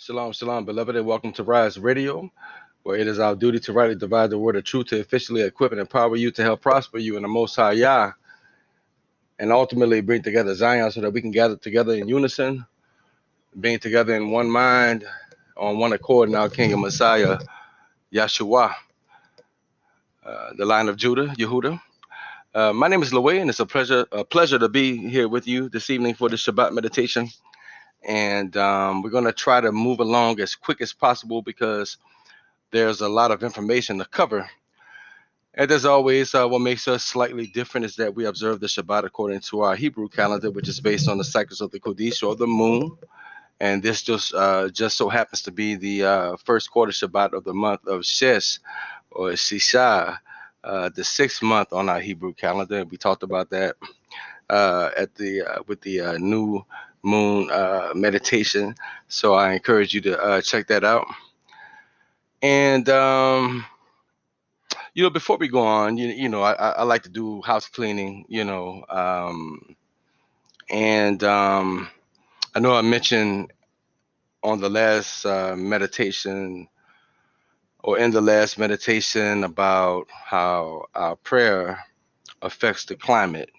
Shalom, shalom, beloved, and welcome to rYse Radio, where it is our duty to rightly divide the word of truth to officially equip and empower you to help prosper you in the Most High Yah, and ultimately bring together Zion so that we can gather together in unison, being together in one mind, on one accord in our King and Messiah, Yahshua, the Lion of Judah, Yehuda. My name is Laway, and it's a pleasure to be here with you this evening for the Shabbat Meditation. And we're going to try to move along as quick as possible because there's a lot of information to cover. And as always, what makes us slightly different is that we observe the Shabbat according to our Hebrew calendar, which is based on the cycles of the Kodesh or the moon. And this just so happens to be the first quarter Shabbat of the month of Shesh or Shisha, the sixth month on our Hebrew calendar. We talked about that with the new moon meditation. So I encourage you to check that out. And before we go on, I like to do house cleaning, and I know I mentioned on the last meditation or in the last meditation about how our prayer affects the climate,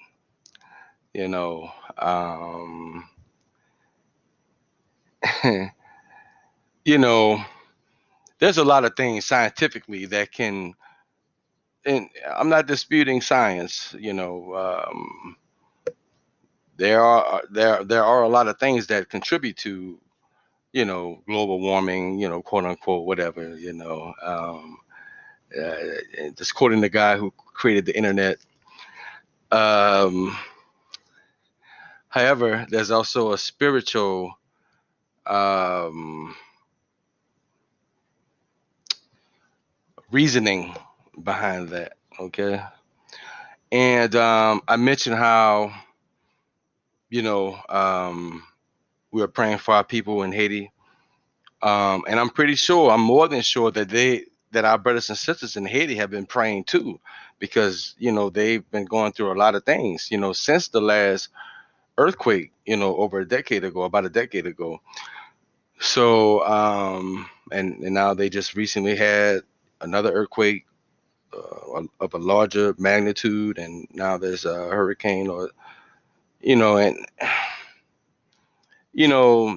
you know. You know, there's a lot of things scientifically that can, and I'm not disputing science, there are a lot of things that contribute to global warming, quote unquote, whatever, just quoting the guy who created the internet. um However, there's also a spiritual um reasoning behind that. Okay. And I mentioned how you know um we are praying for our people in Haiti. And I'm pretty sure, I'm more than sure that our brothers and sisters in Haiti have been praying too, because they've been going through a lot of things, since the last earthquake, over a decade ago, about a decade ago. So and now they just recently had another earthquake of a larger magnitude, and now there's a hurricane, or and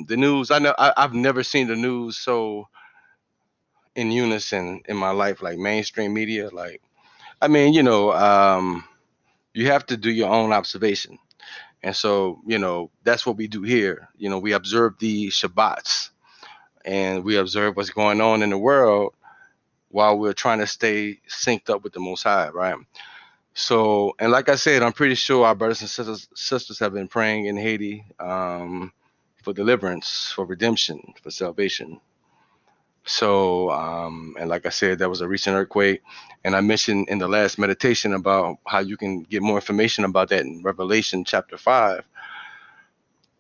the news. I've never seen the news so in unison in my life, like mainstream media. Like, I mean, you have to do your own observation. And so, that's what we do here. We observe the Shabbats, and we observe what's going on in the world while we're trying to stay synced up with the Most High, right? So, and like I said, I'm pretty sure our brothers and sisters have been praying in Haiti, for deliverance, for redemption, for salvation. So, and like I said, there was a recent earthquake, and I mentioned in the last meditation about how you can get more information about that in Revelation chapter 5.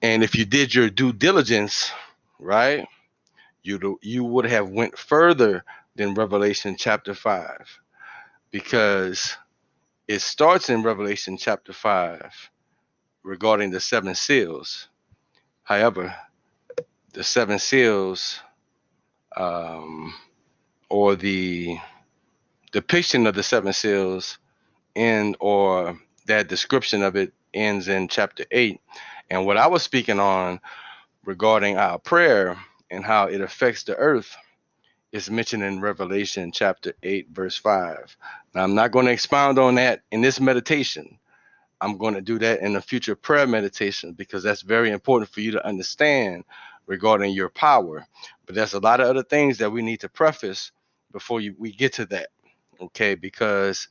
And if you did your due diligence, right, you would have went further than Revelation chapter 5, because it starts in Revelation chapter 5 regarding the seven seals. However, the seven seals, um, or the depiction of the seven seals, or that description of it, ends in chapter 8. And what I was speaking on regarding our prayer and how it affects the earth is mentioned in Revelation chapter 8, verse 5. Now, I'm not going to expound on that in this meditation. I'm going to do that in a future prayer meditation, because that's very important for you to understand regarding your power. But there's a lot of other things that we need to preface before we get to that. Okay, because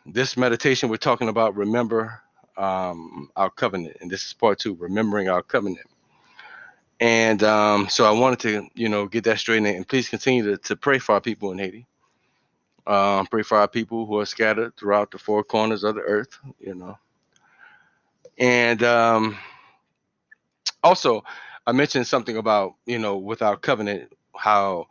this meditation, we're talking about remember our covenant, and this is part 2, remembering our covenant. And so I wanted to get that straight, and please continue to pray for our people in Haiti. Pray for our people who are scattered throughout the four corners of the earth. And also, I mentioned something about with our covenant, how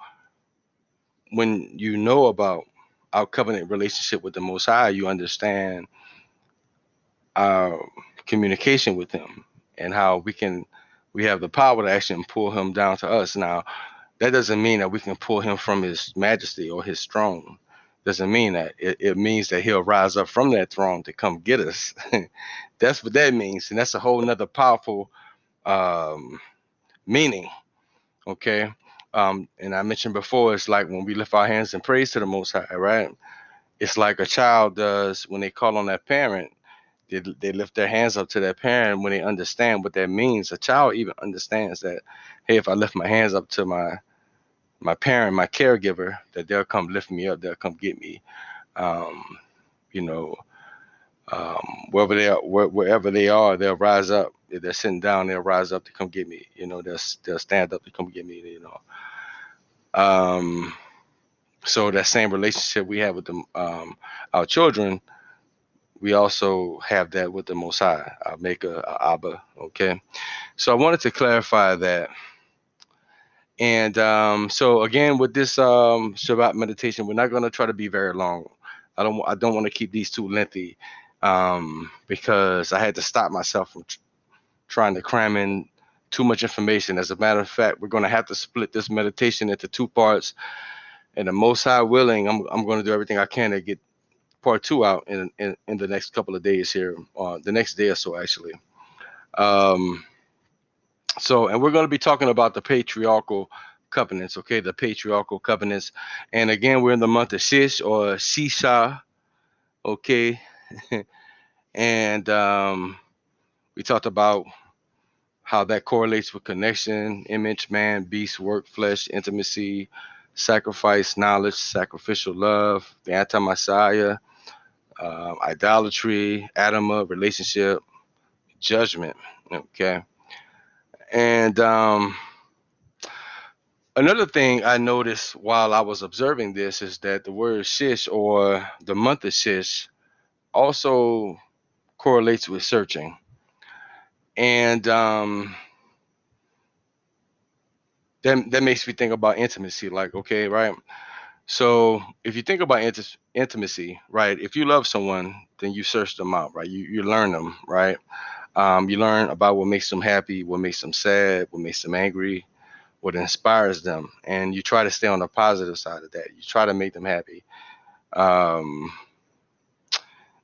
when you know about our covenant relationship with the Most High, you understand our communication with Him, and how we can We have the power to actually pull him down to us. Now, that doesn't mean that we can pull him from his majesty or his throne. Doesn't mean that. It means that he'll rise up from that throne to come get us. That's what that means. And that's a whole nother powerful um, meaning. Okay. And I mentioned before, it's like when we lift our hands in praise to the Most High, right? It's like a child does when they call on that parent. They lift their hands up to that parent when they understand what that means. A child even understands that, hey, if I lift my hands up to my parent, my caregiver, that they'll come lift me up, they'll come get me. Um, you know, wherever they are, they'll rise up. If they're sitting down, they'll rise up to come get me. They'll stand up to come get me. Um, so that same relationship we have with our children, we also have that with the Most High, our Maker, our Abba. Okay, so I wanted to clarify that. And so again, with this Shabbat meditation, we're not going to try to be very long. I don't want to keep these too lengthy, because I had to stop myself from trying to cram in too much information. As a matter of fact, we're going to have to split this meditation into two parts. And the Most High willing, I'm going to do everything I can to get part two out in the next couple of days here, the next day or so actually. Um, and we're going to be talking about the patriarchal covenants, okay? The patriarchal covenants. And again, we're in the month of Shish or Shisha, okay? And we talked about how that correlates with connection, image, man, beast, work, flesh, intimacy, sacrifice, knowledge, sacrificial love, the anti-Messiah, idolatry, Adama, relationship, judgment, okay? And another thing I noticed while I was observing this is that the word shish or the month of shish also correlates with searching. And that makes me think about intimacy. Like, okay, right? So if you think about intimacy, right? If you love someone, then you search them out, right? You learn them, right? You learn about what makes them happy, what makes them sad, what makes them angry, what inspires them, and you try to stay on the positive side of that. You try to make them happy. Um,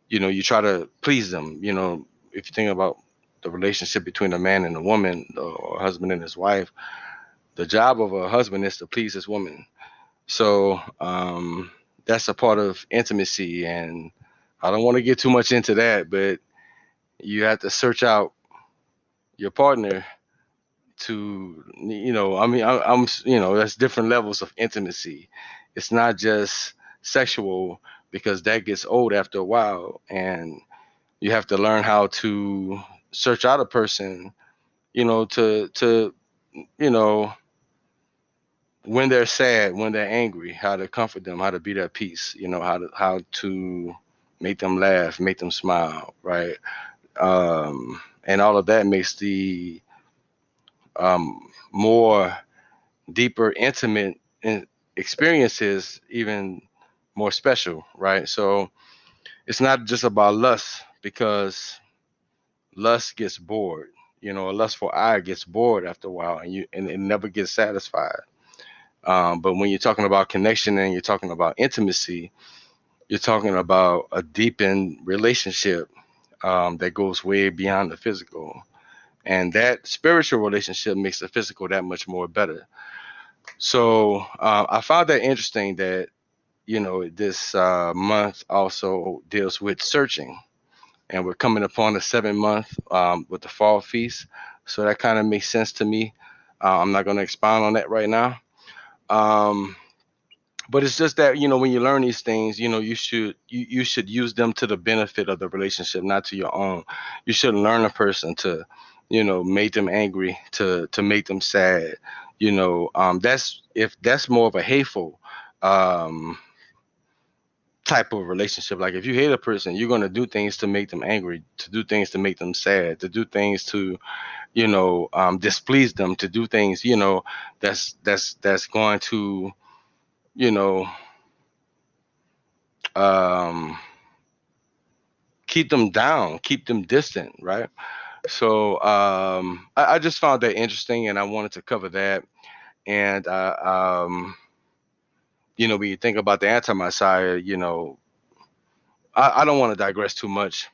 you try to please them. If you think about the relationship between a man and a woman, or a husband and his wife, the job of a husband is to please his woman. So that's a part of intimacy, and I don't want to get too much into that, but you have to search out your partner to, I mean, I'm that's different levels of intimacy. It's not just sexual, because that gets old after a while, and you have to learn how to search out a person, to you know when they're sad, when they're angry, how to comfort them, how to be their peace, how to make them laugh, make them smile, right? And all of that makes the more deeper, intimate experiences even more special, right? So it's not just about lust, because lust gets bored. A lustful eye gets bored after a while, and it never gets satisfied. But when you're talking about connection and you're talking about intimacy, you're talking about a deepened relationship that goes way beyond the physical. And that spiritual relationship makes the physical that much more better. So I found that interesting that, this month also deals with searching. And we're coming upon the 7th month with the fall feast. So that kind of makes sense to me. I'm not going to expound on that right now. Um, but it's just that, when you learn these things, you should use them to the benefit of the relationship, not to your own. You shouldn't learn a person to, make them angry, to make them sad. That's more of a hateful um type of relationship. Like, if you hate a person, you're going to do things to make them angry, to do things to make them sad, to do things to, displease them, to do things, that's going to, you know um keep them down, keep them distant, right? So I just found that interesting, and I wanted to cover that. And when you think about the anti-Messiah, I don't want to digress too much,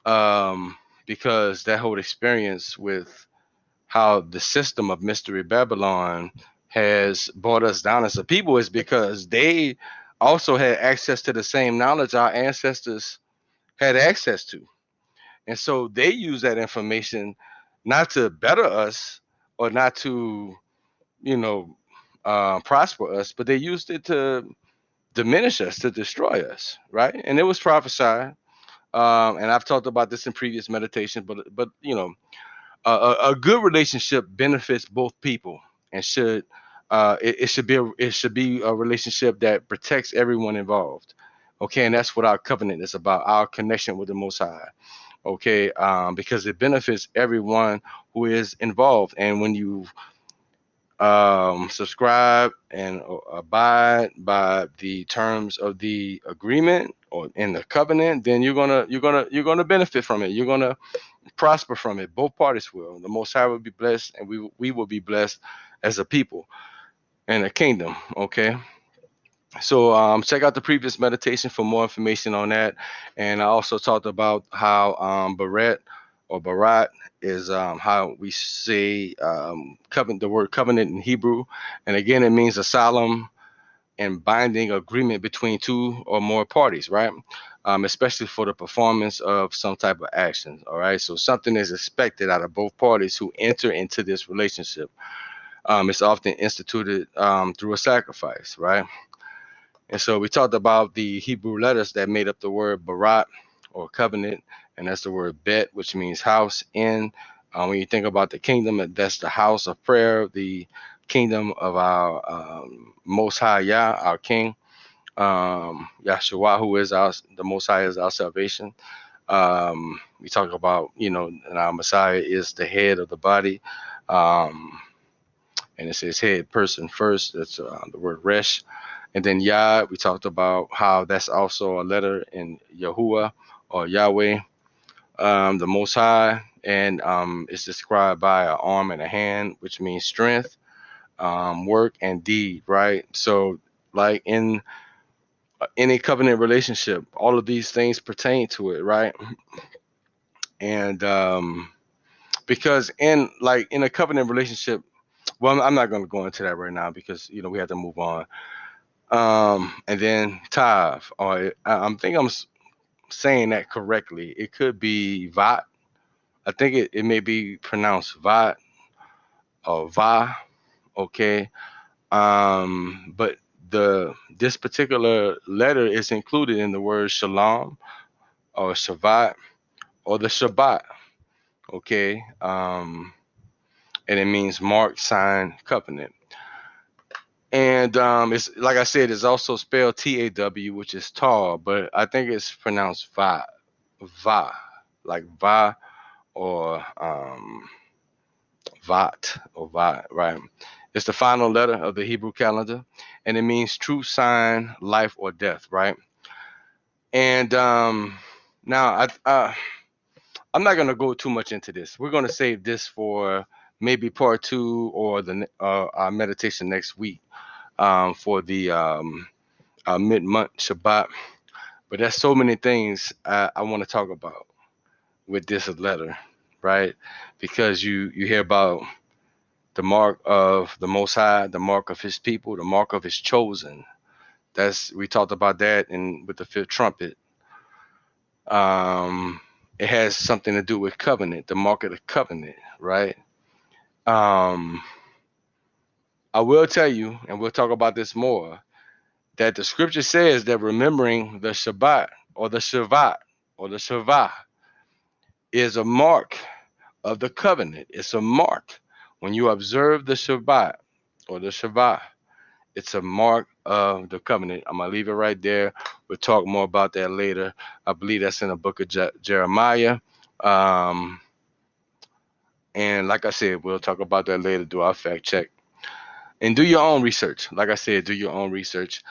um, because that whole experience with how the system of Mystery Babylon has brought us down as a people is because they also had access to the same knowledge our ancestors had access to. And so they use that information not to better us or not to, you know, prosper us, but they used it to diminish us, to destroy us, right? And it was prophesied. And I've talked about this in previous meditations, but a good relationship benefits both people and it should be a relationship that protects everyone involved. Okay, and that's what our covenant is about, our connection with the Most High. Okay, because it benefits everyone who is involved. And when you subscribe and abide by the terms of the agreement or in the covenant, then you're gonna benefit from it. You're gonna prosper from it. Both parties will. The Most High will be blessed, and we will be blessed as a people and a kingdom. Okay. So check out the previous meditation for more information on that. And I also talked about how Barat or Barat is how we say covenant, the word covenant in Hebrew. And again, it means a solemn and binding agreement between two or more parties, right? Especially for the performance of some type of action. All right. So something is expected out of both parties who enter into this relationship. It's often instituted through a sacrifice, right? And so we talked about the Hebrew letters that made up the word barat or covenant, and that's the word bet, which means house. In when you think about the kingdom, that's the house of prayer, the kingdom of our Most High Yah, our King, Yahshua, who is the Most High is our salvation. We talk about, and our Messiah is the head of the body. Um, and it says head person first. That's the word resh. And then Yah, we talked about how that's also a letter in Yahuwah or Yahweh, the Most High, and it's described by an arm and a hand, which means strength, work, and deed, right? So, like in any covenant relationship, all of these things pertain to it, right? And because in a covenant relationship, well, I'm not going to go into that right now because we have to move on. And then Tav, or I'm think I'm saying that correctly. It could be Vat. I think it may be pronounced Vat or Va. Okay. But this particular letter is included in the word Shalom or Shabbat or the Shabbat. Okay. And it means mark, sign, covenant. And it's like I said, it's also spelled Taw, which is tall, but I think it's pronounced Va, like Va or Vat or Va, right? It's the final letter of the Hebrew calendar, and it means true sign, life or death, right? And now I'm not gonna go too much into this. We're gonna save this for maybe part two or our meditation next week for the mid-month Shabbat. But there's so many things I want to talk about with this letter, right? Because you hear about the mark of the Most High, the mark of His people, the mark of His chosen. We talked about that in with the fifth trumpet. Um, it has something to do with covenant, the mark of the covenant, right? Um, I will tell you, and we'll talk about this more, that the scripture says that remembering the Shabbat or the Shabbat or the Shavah is a mark of the covenant. It's a mark. When you observe the Shabbat or the Shavah, it's a mark of the covenant. I'm going to leave it right there. We'll talk more about that later. I believe that's in the book of Jeremiah. Um, and like I said, we'll talk about that later. Do our fact check. And do your own research. Like I said, do your own research.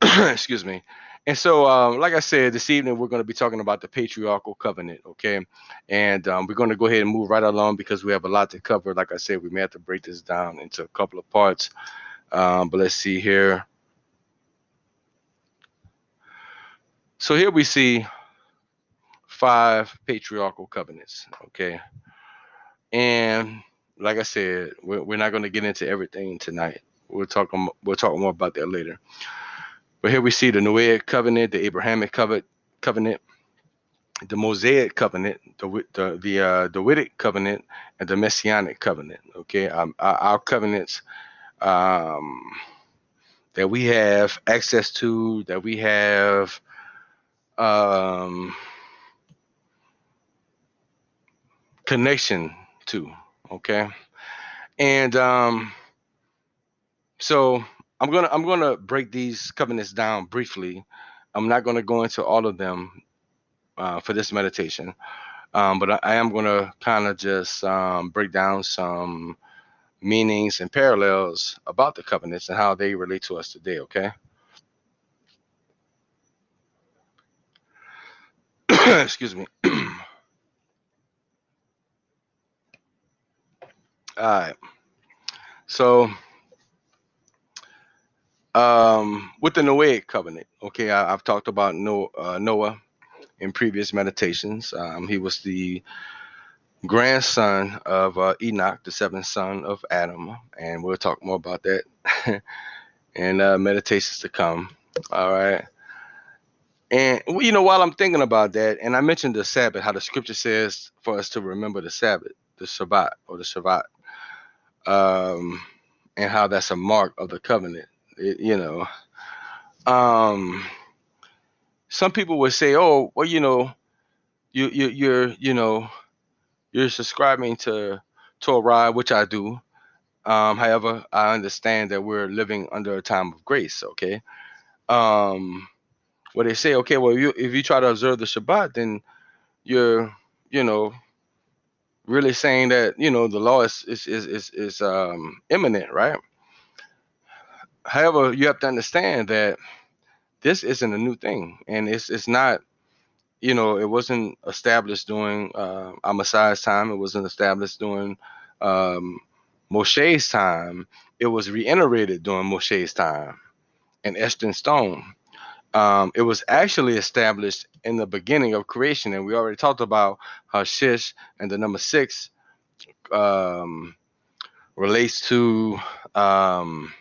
Excuse me. And so, like I said, this evening we're going to be talking about the Patriarchal Covenant, okay? And we're going to go ahead and move right along because we have a lot to cover. Like I said, we may have to break this down into a couple of parts. But let's see here. So here we see 5 patriarchal covenants, okay? And like I said, we're not going to get into everything tonight. We'll talk more about that later. But here we see the Noah Covenant, the Abrahamic Covenant, the Mosaic Covenant, the Witted Covenant, and the Messianic Covenant. Okay, our covenants um, that we have access to, that we have um, connection to. Okay, and so I'm gonna break these covenants down briefly. I'm not gonna go into all of them for this meditation. But I am going to kind of just break down some meanings and parallels about the covenants and how they relate to us today, okay? Excuse me. All right. So, with the Noahic covenant, okay, I've talked about Noah in previous meditations. He was the grandson of Enoch, the seventh son of Adam, and we'll talk more about that in meditations to come. All right. And while I'm thinking about that, and I mentioned the Sabbath, how the scripture says for us to remember the Sabbath, the Shabbat or the Shabbat, um, and how that's a mark of the covenant. Um, some people would say, "Oh, well, you're subscribing to Torah," which I do. However, I understand that we're living under a time of grace. Okay. Um, where they say, okay, well, if you try to observe the Shabbat, then you're, you know, really saying that the law is imminent, right? However, you have to understand that this isn't a new thing, and it's not. It wasn't established during Amaziah's time. It wasn't established during um, Moshe's time. It was reiterated during Moshe's time and etched in stone. It was actually established in the beginning of creation, and we already talked about how Shish and the number 6 um, relates to um,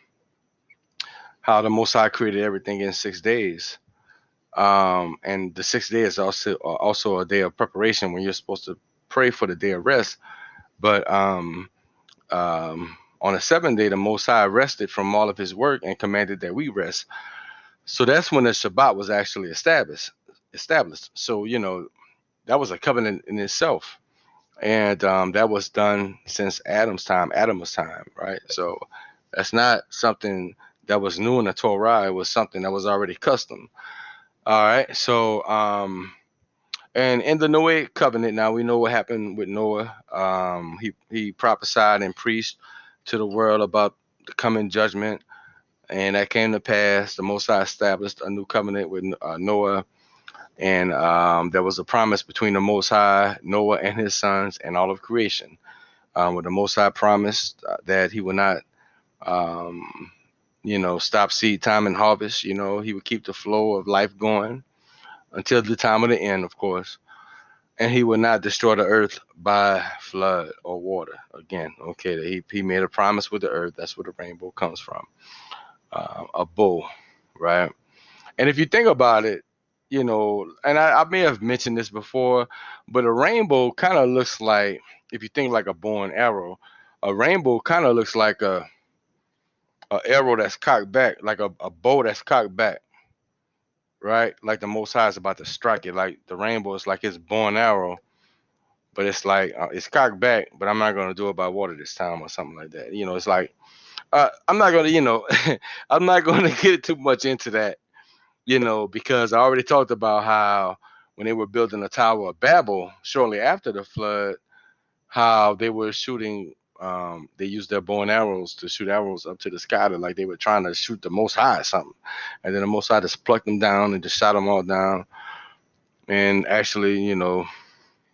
how the Most High created everything in 6 days. And the 6th day is also a day of preparation when you're supposed to pray for the day of rest. But on the 7th day, the Most High rested from all of his work and commanded that we rest. So that's when the Shabbat was actually established. So that was a covenant in itself, and that was done since Adam's time, right? So that's not something that was new in the Torah. It was something that was already custom. All right. So and in the Noahic covenant, now we know what happened with Noah. He prophesied and preached to the world about the coming judgment, and that came to pass. The Most High established a new covenant with Noah, and there was a promise between the Most High, Noah, and his sons, and all of creation. Where the Most High promised that he would not, stop seed time and harvest. He would keep the flow of life going until the time of the end, of course. And he would not destroy the earth by flood or water. Again, okay, he made a promise with the earth. That's where the rainbow comes from, a bull, right? And if you think about it, and I may have mentioned this before, but a rainbow kind of looks like, if you think like a bow and arrow, a rainbow kind of looks like a arrow that's cocked back, like a bow that's cocked back, right? Like the Most High is about to strike it. Like the rainbow is like his bow and arrow, but it's like it's cocked back, but I'm not gonna do it by water this time or something like that. It's like I'm not gonna, I'm not gonna get too much into that, because I already talked about how when they were building the Tower of Babel shortly after the flood, how they were shooting they used their bow and arrows to shoot arrows up to the sky, like they were trying to shoot the Most High or something. And then the Most High just plucked them down and just shot them all down, and actually,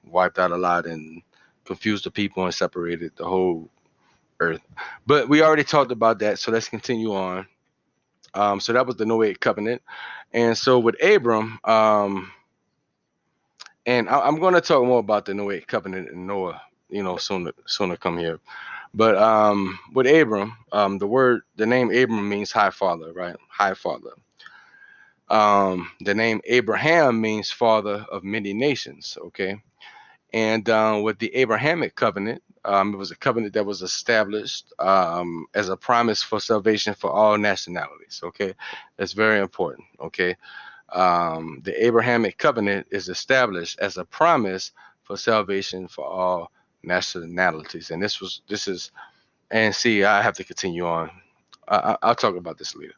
wiped out a lot and confused the people and separated the whole earth. But we already talked about that, so let's continue on. So that was the Noahic Covenant. And so with Abram, and I'm going to talk more about the Noahic Covenant and Noah, soon to come here. But with Abram, the name Abram means high father, right? High father. The name Abraham means father of many nations, okay? And with the Abrahamic Covenant, it was a covenant that was established as a promise for salvation for all nationalities, okay? That's very important, okay? The Abrahamic Covenant is established as a promise for salvation for all nationalities. And and see, I have to continue on. I'll talk about this later.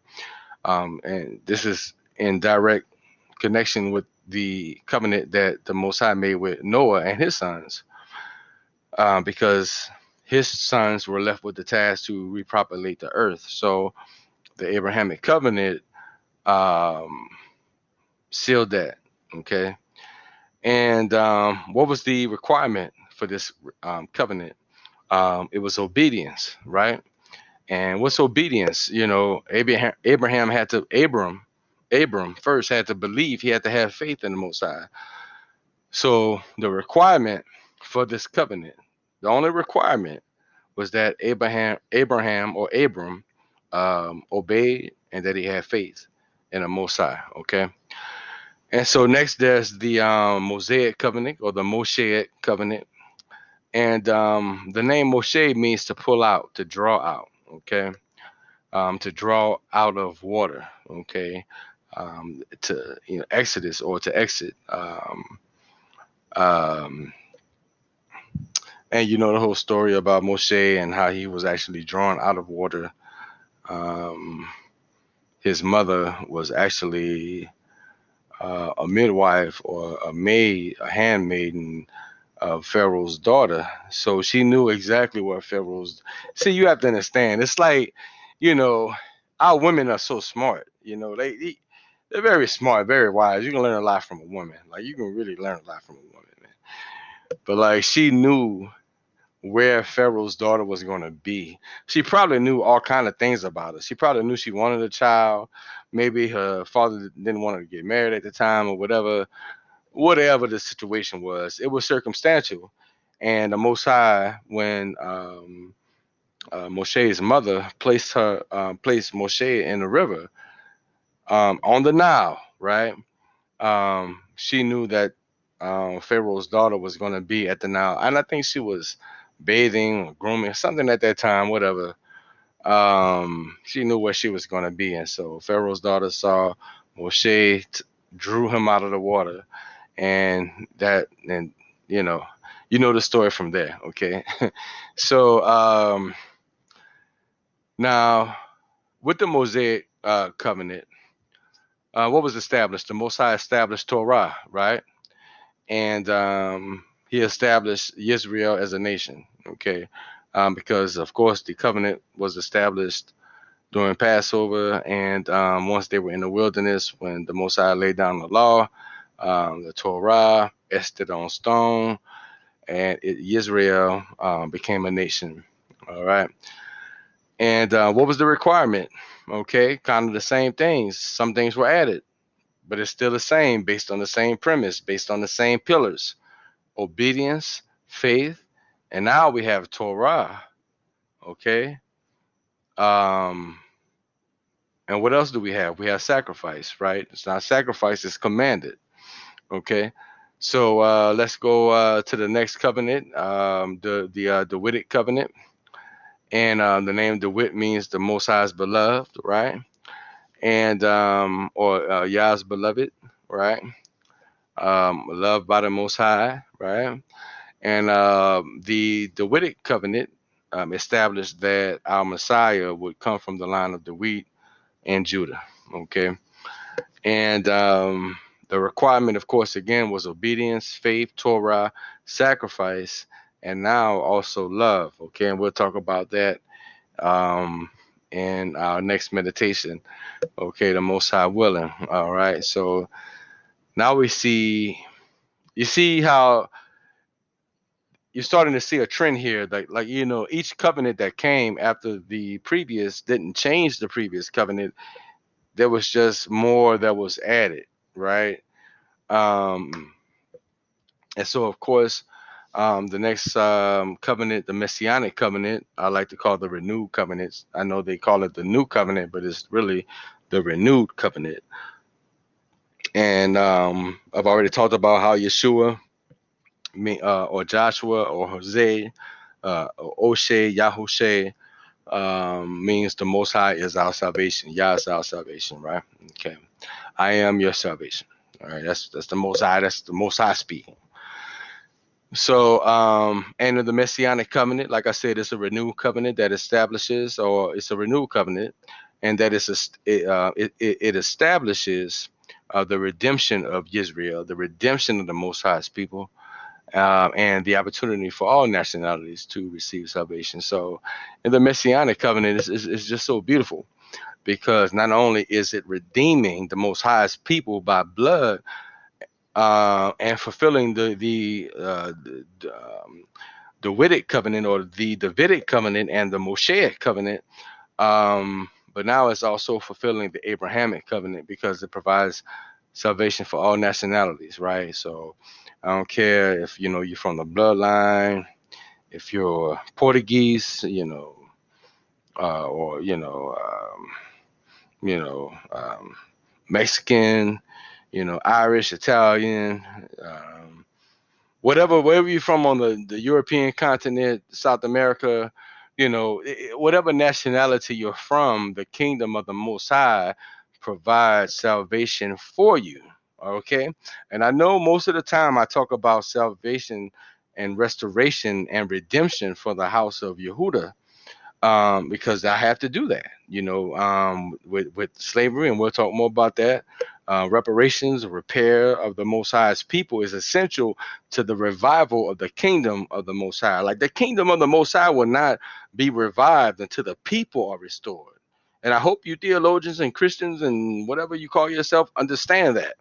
And this is in direct connection with the covenant that the Most High made with Noah and his sons, because his sons were left with the task to repopulate the earth. So the Abrahamic Covenant um, sealed that. Okay. And what was the requirement for this covenant? It was obedience, right? And what's obedience? Abraham had to Abram first had to believe. He had to have faith in the Most High. So the requirement for this covenant, the only requirement was that Abraham or Abram obeyed and that he had faith in the Most High. Okay. And so next there's the Mosaic Covenant or the Mosaic Covenant. And the name Moshe means to pull out, to draw out. Okay. To draw out of water, okay, to Exodus or to exit, um, and the whole story about Moshe and how he was actually drawn out of water. Um, his mother was actually a midwife or a maid, a handmaiden of Pharaoh's daughter. So she knew exactly what Pharaoh's. See, you have to understand. It's like, you know, our women are so smart. They're very smart, very wise. You can learn a lot from a woman. Like you can really learn a lot from a woman, man. But like she knew where Pharaoh's daughter was going to be. She probably knew all kind of things about her. She probably knew she wanted a child. Maybe her father didn't want her to get married at the time or whatever the situation was. It was circumstantial. And the Most High, when Moshe's mother placed Moshe in the river on the Nile, right? She knew that Pharaoh's daughter was going to be at the Nile, and I think she was bathing or grooming, something at that time, whatever. She knew where she was going to be, and so Pharaoh's daughter saw Moshe, drew him out of the water, and you know the story from there. Okay. So now with the Mosaic covenant, what was established? The Most High established Torah, right? And he established Israel as a nation. Okay. Because of course the covenant was established during Passover, and once they were in the wilderness, when the Most High laid down the law, the Torah, etched it on stone, and Israel became a nation. All right. And what was the requirement? Okay, kind of the same things. Some things were added, but it's still the same, based on the same premise, based on the same pillars: obedience, faith, and now we have Torah. Okay. Um, and what else do we have? We have sacrifice, right? It's not sacrifice; it's commanded. Okay. So let's go to the next covenant, the Witted Covenant. And the name DeWitt means the Most High's beloved, right? And or Yah's beloved, right? Loved by the Most High, right? And the Davidic covenant established that our Messiah would come from the line of David and Judah. Okay, and the requirement, of course, again was obedience, faith, Torah, sacrifice, and now also love. Okay, and we'll talk about that in our next meditation. Okay, the Most High willing. All right, so now we see, you see how you're starting to see a trend here, like each covenant that came after the previous didn't change the previous covenant. There was just more that was added, right? um and so of course, the next covenant, the Messianic Covenant, I like to call the renewed covenants. I know they call it the new covenant, but it's really the renewed covenant. And I've already talked about how Yeshua, or Joshua, or Jose, or Oshe, Yahushe, means the Most High is our salvation. Yah is our salvation, right? Okay. I am your salvation. All right. That's the Most High. That's the Most High speaking. So, and in the Messianic Covenant, like I said, it's a renewed covenant that establishes, or it's a renewed covenant, and that it establishes the redemption of Israel, the redemption of the Most High's people, and the opportunity for all nationalities to receive salvation. So, in the Messianic Covenant, it's just so beautiful, because not only is it redeeming the Most High's people by blood, and fulfilling the Witted Covenant, or the Davidic Covenant, and the Mosaic Covenant. But now it's also fulfilling the Abrahamic Covenant, because it provides salvation for all nationalities, right? So I don't care if you're from the bloodline, if you're Portuguese, or you know, Mexican, Irish, Italian, wherever you're from on the European continent, South America, whatever nationality you're from, the kingdom of the Most High provides salvation for you. Okay. And I know most of the time I talk about salvation and restoration and redemption for the house of Yehuda, because I have to do that, with slavery, and we'll talk more about that. Reparations, repair of the Most High's people is essential to the revival of the kingdom of the Most High. Like, the kingdom of the Most High will not be revived until the people are restored. And I hope you theologians and Christians and whatever you call yourself understand that.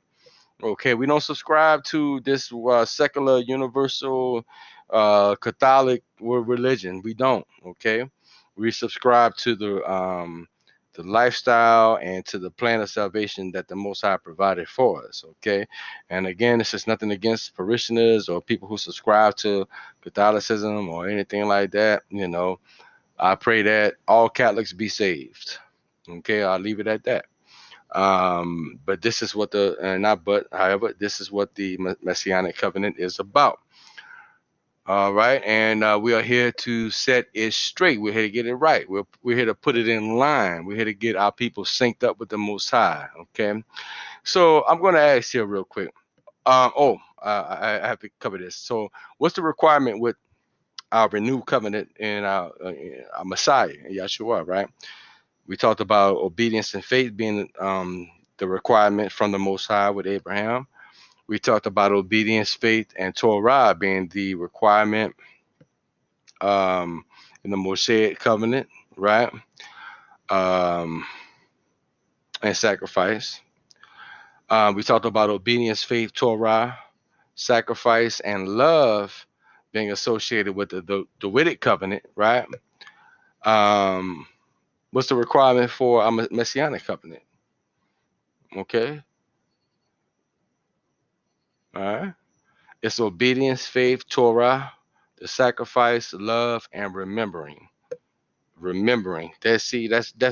Okay, we don't subscribe to this secular, universal, Catholic religion. We don't. Okay, we subscribe to the lifestyle and to the plan of salvation that the Most High provided for us. Okay, and again, this is nothing against parishioners or people who subscribe to Catholicism or anything like that. I pray that all Catholics be saved. Okay, I'll leave it at that. But this is what however, this is what the Messianic Covenant is about. All right, and we are here to set it straight. We're here to get it right. We're here to put it in line. We're here to get our people synced up with the Most High. Okay, so I'm going to ask you real quick. I have to cover this. So, what's the requirement with our renewed covenant and our Messiah, Yeshua, right? We talked about obedience and faith being the requirement from the Most High with Abraham. We talked about obedience, faith, and Torah being the requirement um, in the Mosaic Covenant, right? Um, and sacrifice. We talked about obedience, faith, Torah, sacrifice, and love being associated with the Witted Covenant, right? Um, what's the requirement for a Messianic Covenant? Okay, all right. It's obedience, faith, Torah, the sacrifice, love, and remembering. Remembering. That's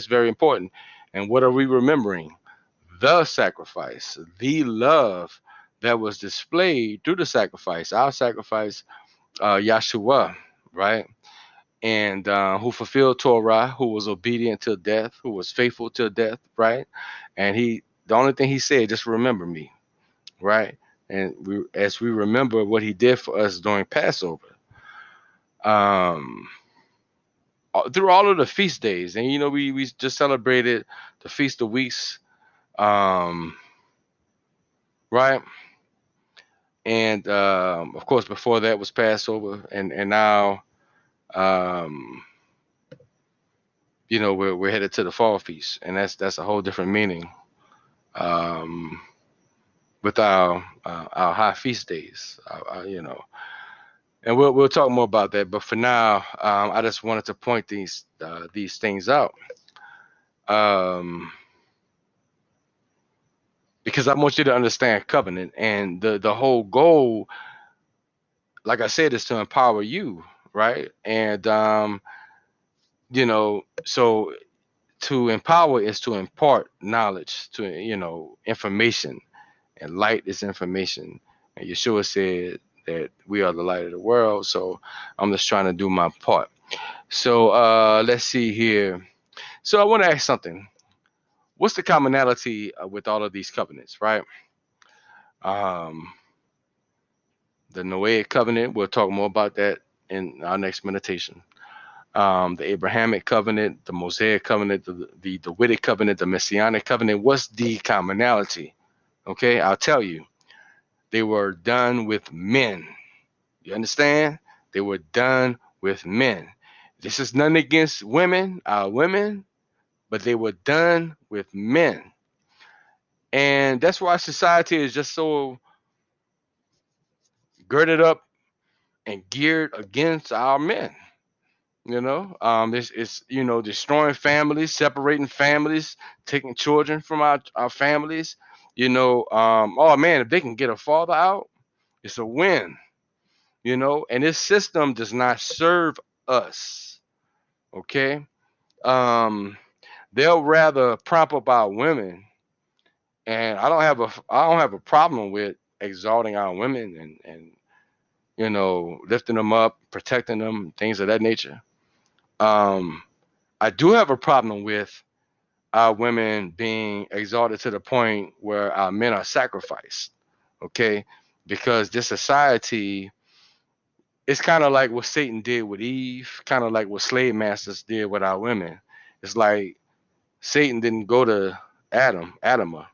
very important. And what are we remembering? The sacrifice, the love that was displayed through the sacrifice, our sacrifice, Yahshua, right? And who fulfilled Torah, who was obedient to death, who was faithful to death, right? And the only thing he said, just remember me, right? And as we remember what he did for us during Passover, um, through all of the feast days, and we just celebrated the Feast of Weeks, um, right? And of course, before that was Passover, and now, um, we're headed to the fall feast, and that's a whole different meaning, um, with our high feast days, and we'll talk more about that. But for now, I just wanted to point these things out, um, because I want you to understand covenant, and the whole goal, like I said, is to empower you, right? And so to empower is to impart knowledge, to information, and light is information. And Yeshua said that we are the light of the world. So I'm just trying to do my part. So let's see here. So I want to ask something. What's the commonality with all of these covenants, right? Um, the Noahic covenant, we'll talk more about that in our next meditation. The Abrahamic Covenant, the Mosaic Covenant, the Witted Covenant, the Messianic Covenant. What's the commonality? Okay, I'll tell you. They were done with men. You understand? They were done with men. This is nothing against women, but they were done with men. And that's why society is just so girded up and geared against our men. It's destroying families, separating families, taking children from our families. Oh man, if they can get a father out, it's a win. And this system does not serve us. Okay. They'll rather prop up our women, and I don't have a problem with exalting our women and lifting them up, protecting them, things of that nature. um I do have a problem with our women being exalted to the point where our men are sacrificed. Okay. Because this society, it's kind of like what Satan did with Eve, kind of like what slave masters did with our women. It's like Satan didn't go to Adama.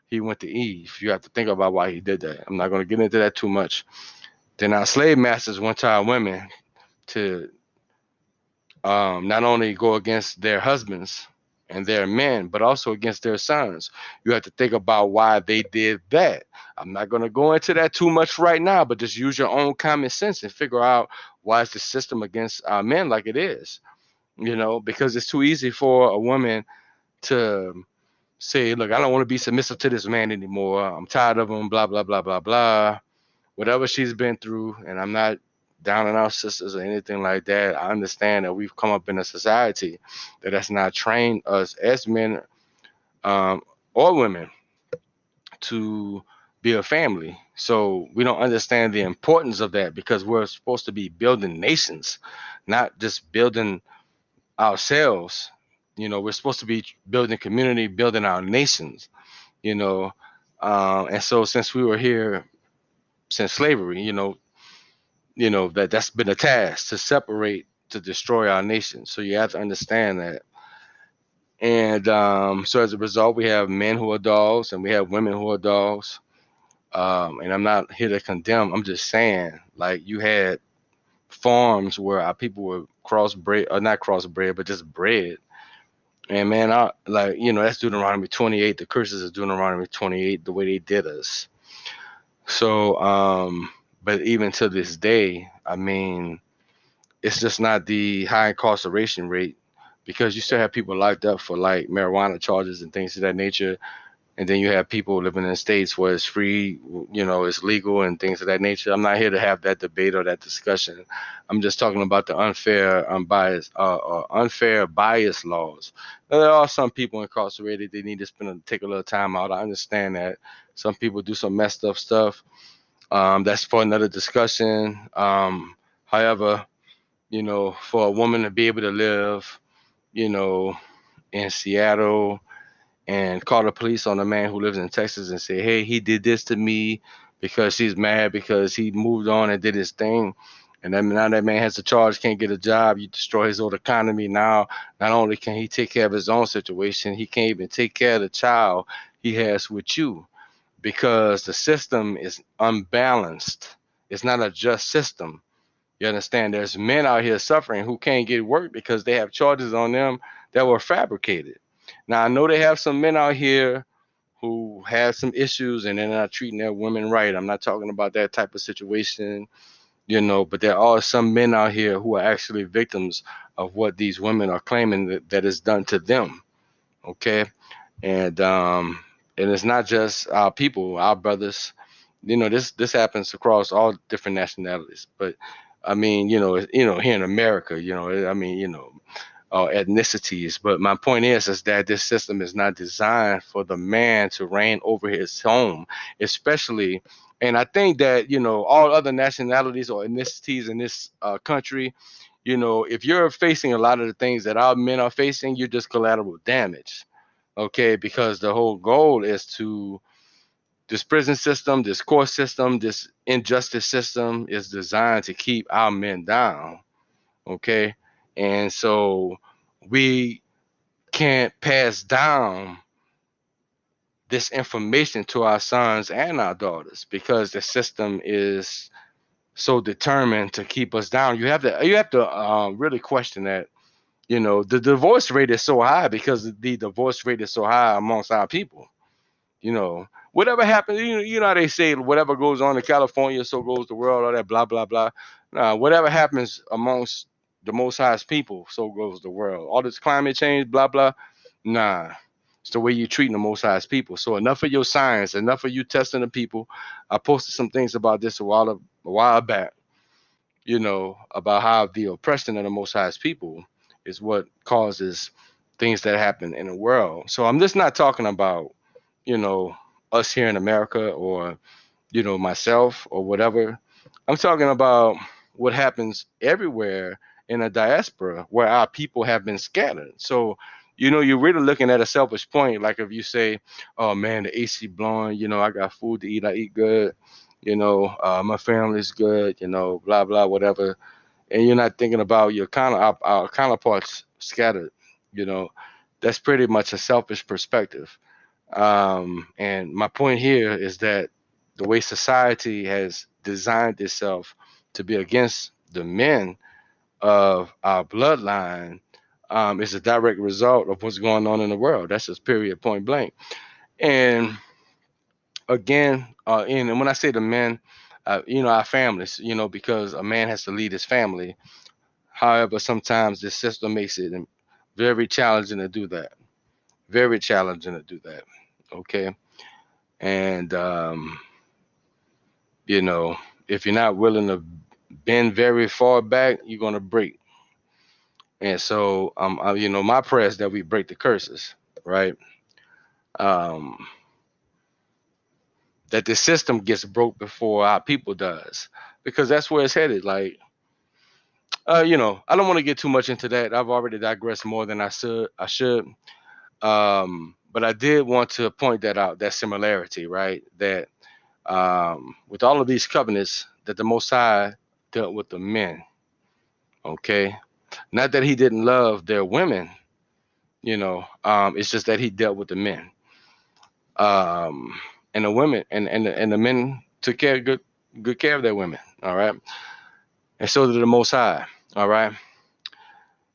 He went to Eve. You have to think about why he did that. I'm not going to get into that too much. Then our slave masters went to our women to not only go against their husbands and their men, but also against their sons. You have to think about why they did that. I'm not going to go into that too much right now, but just use your own common sense and figure out why is the system against our men like it is. Because it's too easy for a woman to say, look, I don't want to be submissive to this man anymore. I'm tired of him, blah, blah, blah, blah, blah. Whatever she's been through, and I'm not down on our sisters or anything like that. I understand that we've come up in a society that has not trained us as men, um, or women to be a family. So we don't understand the importance of that, because we're supposed to be building nations, not just building ourselves. We're supposed to be building community, building our nations, you know. And so since we were here since slavery, that's been a task to separate, to destroy our nation. So you have to understand that. And so as a result, we have men who are dogs and we have women who are dogs. And I'm not here to condemn. I'm just saying, like, you had farms where our people were crossbred, or not crossbred, but just bred. And man, that's Deuteronomy 28. The curses of Deuteronomy 28, the way they did us. So, but even to this day, I mean, it's just not the high incarceration rate, because you still have people locked up for like marijuana charges and things of that nature. And then you have people living in states where it's free, it's legal and things of that nature. I'm not here to have that debate or that discussion. I'm just talking about the unfair, unbiased, unfair bias laws. Now, there are some people incarcerated. They need to take a little time out. I understand that. Some people do some messed up stuff. That's for another discussion. However, for a woman to be able to live, you know, in Seattle and call the police on a man who lives in Texas and say, hey, he did this to me, because she's mad because he moved on and did his thing. And then now that man has a charge, can't get a job. You destroy his old economy. Now, not only can he take care of his own situation, he can't even take care of the child he has with you, because the system is unbalanced. It's not a just system. You understand? There's men out here suffering who can't get work because they have charges on them that were fabricated. Now, I know they have some men out here who have some issues and they're not treating their women right. I'm not talking about that type of situation, but there are some men out here who are actually victims of what these women are claiming that is done to them. Okay. And it's not just our people, our brothers. This happens across all different nationalities. But I mean, here in America, ethnicities. But my point is that this system is not designed for the man to reign over his home, especially. And I think that all other nationalities or ethnicities in this country, if you're facing a lot of the things that our men are facing, you're just collateral damage. Okay, because the whole goal is to this prison system, this court system, this injustice system is designed to keep our men down. Okay, and so we can't pass down this information to our sons and our daughters because the system is so determined to keep us down. You have to really question that. The divorce rate is so high because the divorce rate is so high amongst our people. Whatever happens, how they say whatever goes on in California, so goes the world, all that blah blah blah. Whatever happens amongst the Most High's people, so goes the world. All this climate change, blah blah. Nah, it's the way you're treating the Most High's people. So enough of your science, enough of you testing the people. I posted some things about this a while back. About how the oppression of the Most High's people is what causes things that happen in the world. So I'm just not talking about you know, us here in America or, myself or whatever. I'm talking about what happens everywhere in a diaspora where our people have been scattered. So, you're really looking at a selfish point. Like if you say, oh man, the AC blowing, I got food to eat, I eat good, my family's good, blah, blah, whatever. And you're not thinking about your our counterparts scattered, you know, that's pretty much a selfish perspective. And my point here is that the way society has designed itself to be against the men of our bloodline is a direct result of what's going on in the world. That's just period, point blank. And again, and when I say the men, our families, because a man has to lead his family. However, sometimes the system makes it very challenging to do that. Very challenging to do that. Okay. And you know, if you're not willing to bend very far back, you're gonna break. And so, my prayer is that we break the curses, right? Um, that the system gets broke before our people does, because that's where it's headed. Like, I don't want to get too much into that. I've already digressed more than I should. But I did want to point that out, that similarity, right? That with all of these covenants, that the Most High dealt with the men. Okay, not that he didn't love their women, it's just that he dealt with the men, um, and the women, and the men took good care of their women. All right, and so did the Most High. All right.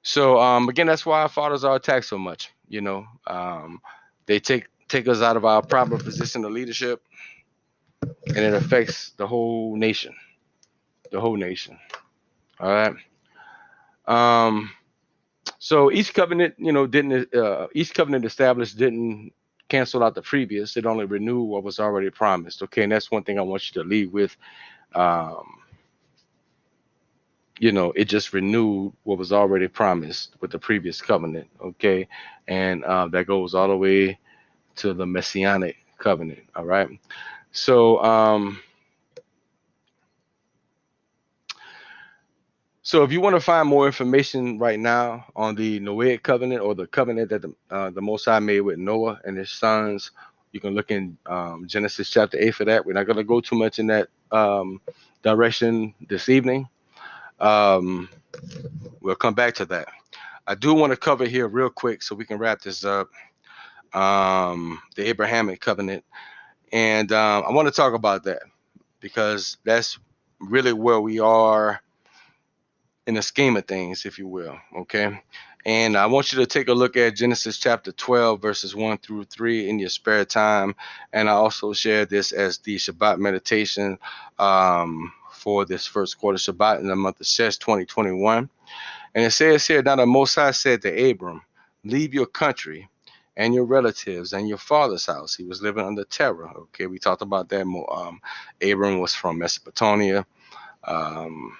So again, that's why our fathers are attacked so much. They take us out of our proper position of leadership, and it affects the whole nation. The whole nation. All right. Um, so each covenant established didn't cancel out the previous. It only renewed what was already promised. Okay, and that's one thing I want you to leave with. Um, it just renewed what was already promised with the previous covenant. Okay, and that goes all the way to the Messianic Covenant. All right. So, so if you want to find more information right now on the Noahic Covenant or the covenant that the Most High made with Noah and his sons, you can look in Genesis chapter 8 for that. We're not going to go too much in that direction this evening. We'll come back to that. I do want to cover here real quick so we can wrap this up. The Abrahamic Covenant. And I want to talk about that because that's really where we are in the scheme of things, if you will. Okay. And I want you to take a look at Genesis chapter 12, verses 1 through 3 in your spare time. And I also share this as the Shabbat meditation for this first quarter Shabbat in the month of Shesh 2021. And it says here, now the Most High said to Abram, leave your country and your relatives and your father's house. He was living under terror. Okay, we talked about that more. Abram was from Mesopotamia. Um,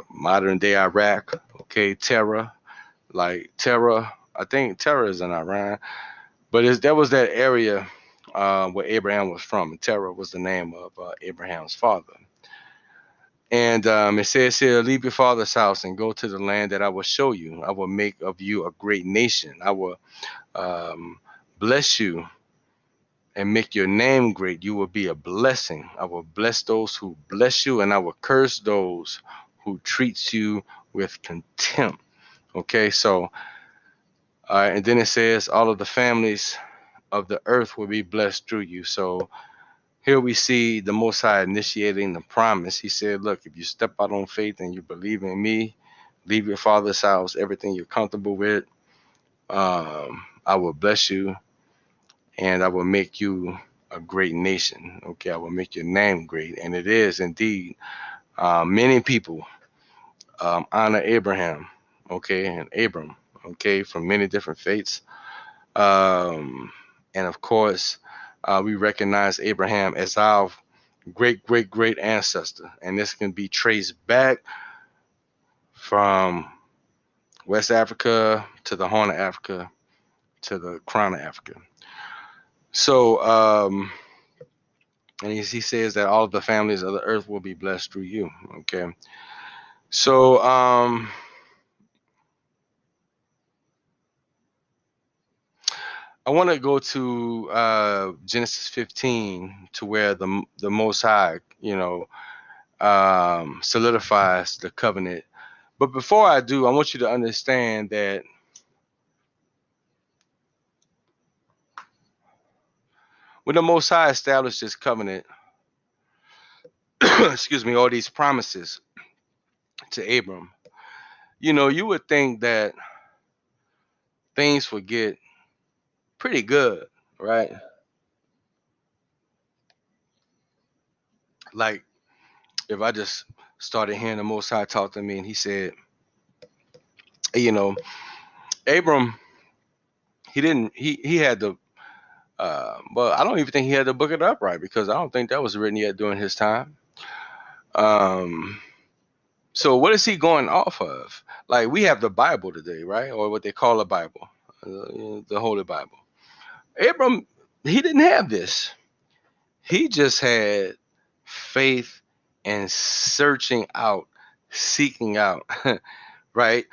Modern day Iraq, okay, Terra, like Terra, I think Terra is in Iran, but that was that area where Abraham was from. And Terra was the name of Abraham's father. And it says here, leave your father's house and go to the land that I will show you. I will make of you a great nation. I will bless you and make your name great. You will be a blessing. I will bless those who bless you, and I will curse those who treats you with contempt. Okay, so and then it says all of the families of the earth will be blessed through you. So here we see the Most High initiating the promise. He said, look, if you step out on faith and you believe in me, leave your father's house, everything you're comfortable with, I will bless you and I will make you a great nation. Okay, I will make your name great. And it is indeed. Many people honor Abraham, okay, and Abram, okay, from many different faiths. And of course, we recognize Abraham as our great, great, great ancestor. And this can be traced back from West Africa to the Horn of Africa to the Crown of Africa. So, and he says that all of the families of the earth will be blessed through you. Okay. So, I want to go to Genesis 15 to where the Most High, solidifies the covenant. But before I do, I want you to understand that when the Most High established this covenant, excuse me, all these promises to Abram, you would think that things would get pretty good, right? Like if I just started hearing the Most High talk to me and he said, you know, Abram, he had the, well, I don't even think he had the book of the upright because I don't think that was written yet during his time. Um, so what is he going off of? Like we have the Bible today, right? Or what they call a Bible, the Holy Bible. Abram, he didn't have this. He just had faith and searching out, seeking out, right?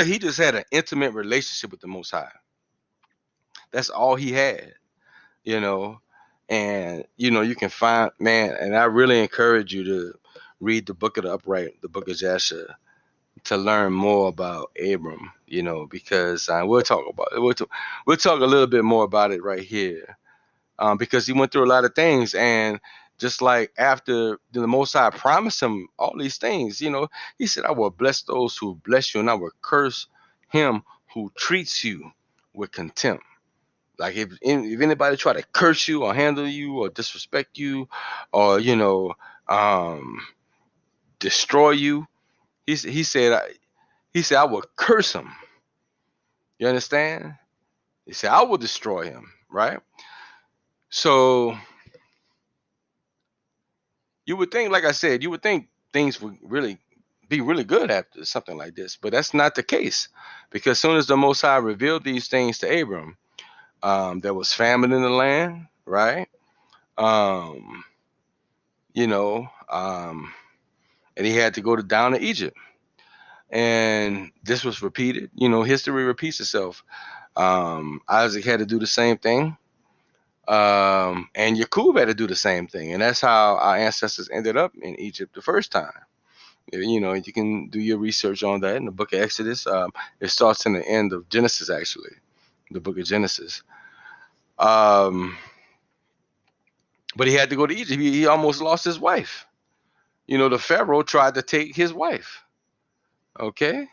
He just had an intimate relationship with the Most High. That's all he had, you know. And you can find, man, and I really encourage you to read the book of the upright, the book of Jasher, to learn more about Abram, because we'll talk about it. We'll talk a little bit more about it right here, because he went through a lot of things, and just like after the Most High promised him all these things, he said, "I will bless those who bless you, and I will curse him who treats you with contempt." Like if anybody try to curse you or handle you or disrespect you, or um, destroy you, he said I will curse him. You understand? He said I will destroy him. Right? So you would think, like I said, you would think things would really be really good after something like this, but that's not the case, because as soon as the Most High revealed these things to Abram, there was famine in the land, right? Um, you know, um, and he had to go down to Egypt, and this was repeated. History repeats itself. Isaac had to do the same thing, and Yakub had to do the same thing, and that's how our ancestors ended up in Egypt the first time. You can do your research on that in the book of Exodus. It starts in the end of Genesis, actually, the book of Genesis. Um, but he had to go to Egypt. He almost lost his wife. The Pharaoh tried to take his wife. Okay.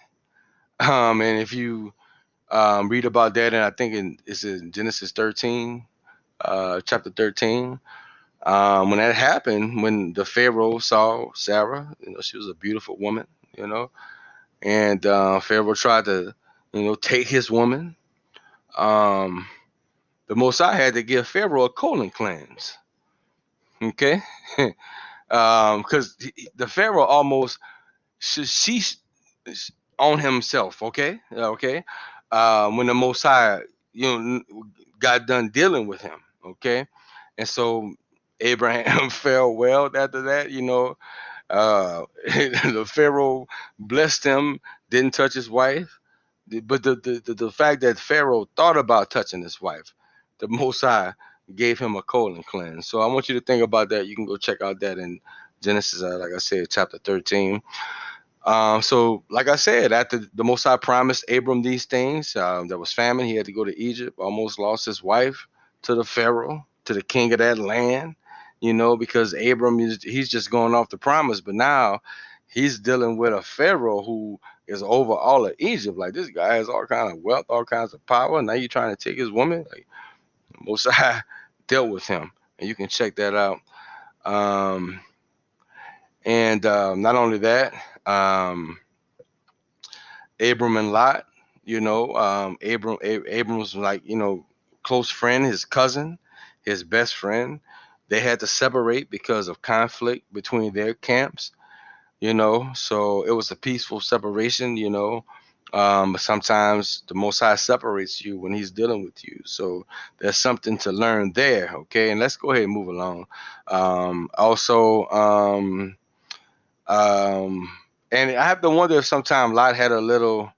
And if you read about that, and I think it's in Genesis 13, chapter 13. When that happened, when the Pharaoh saw Sarah, she was a beautiful woman, and Pharaoh tried to, take his woman. Um, the Mosai had to give Pharaoh a colon cleanse. Okay. Because the Pharaoh almost she on himself. Okay. When the Mosai, got done dealing with him. Okay, and so Abraham fell well after that. The Pharaoh blessed him, didn't touch his wife. But the fact that Pharaoh thought about touching his wife, the Most High gave him a colon cleanse. So I want you to think about that. You can go check out that in Genesis, like I said, chapter 13. So, like I said, after the Most High promised Abram these things, there was famine. He had to go to Egypt, almost lost his wife to the Pharaoh, to the king of that land, because Abram, he's just going off the promise. But now he's dealing with a Pharaoh who is over all of Egypt. Like, this guy has all kinds of wealth, all kinds of power. Now you're trying to take his woman? Like, Most High dealt with him. And you can check that out. And not only that, Abram and Lot, Abram's like, close friend, his cousin, his best friend. They had to separate because of conflict between their camps, so it was a peaceful separation, but sometimes the Most High separates you when he's dealing with you. So there's something to learn there, okay? And let's go ahead and move along. Also, and I have to wonder if sometimes Lot had a little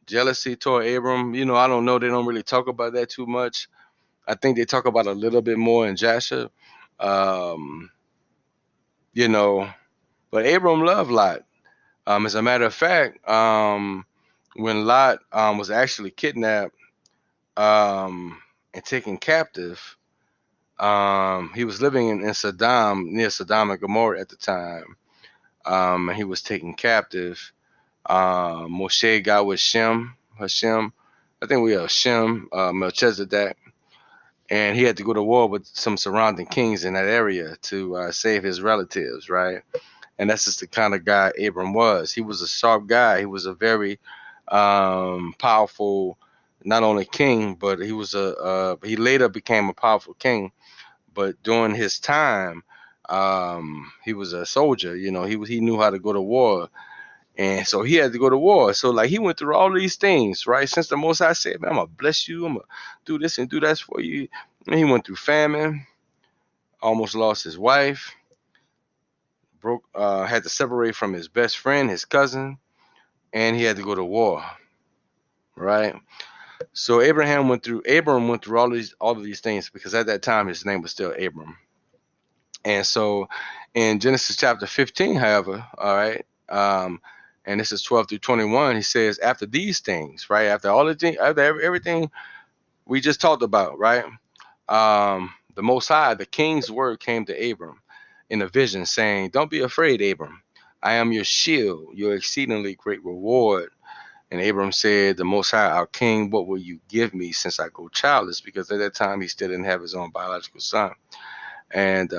jealousy toward Abram. I don't know. They don't really talk about that too much. I think they talk about a little bit more in Jasher. Um, you know, but Abram loved Lot. As a matter of fact, when Lot was actually kidnapped and taken captive, he was living in Sodom, near Sodom and Gomorrah at the time. And he was taken captive. Moshe got with Hashem. I think we have Shem, Melchizedek, and he had to go to war with some surrounding kings in that area to save his relatives, right? And that's just the kind of guy Abram was. He was a sharp guy. He was a very powerful, not only king, but he later became a powerful king. But during his time, he was a soldier. He knew how to go to war. And so he had to go to war. So like he went through all these things, right? Since the Most High said, "Man, I'm gonna bless you. I'm gonna do this and do that for you." And he went through famine, almost lost his wife, had to separate from his best friend, his cousin, and he had to go to war, right? So Abram went through all of these things because at that time his name was still Abram. And so in Genesis chapter 15, however, all right, and this is 12 through 21, he says, after these things, right, after all the things, after everything we just talked about, right, the Most High, the king's word came to Abram in a vision saying, don't be afraid, Abram. I am your shield, your exceedingly great reward. And Abram said, the Most High, our king, what will you give me since I go childless? Because at that time he still didn't have his own biological son. And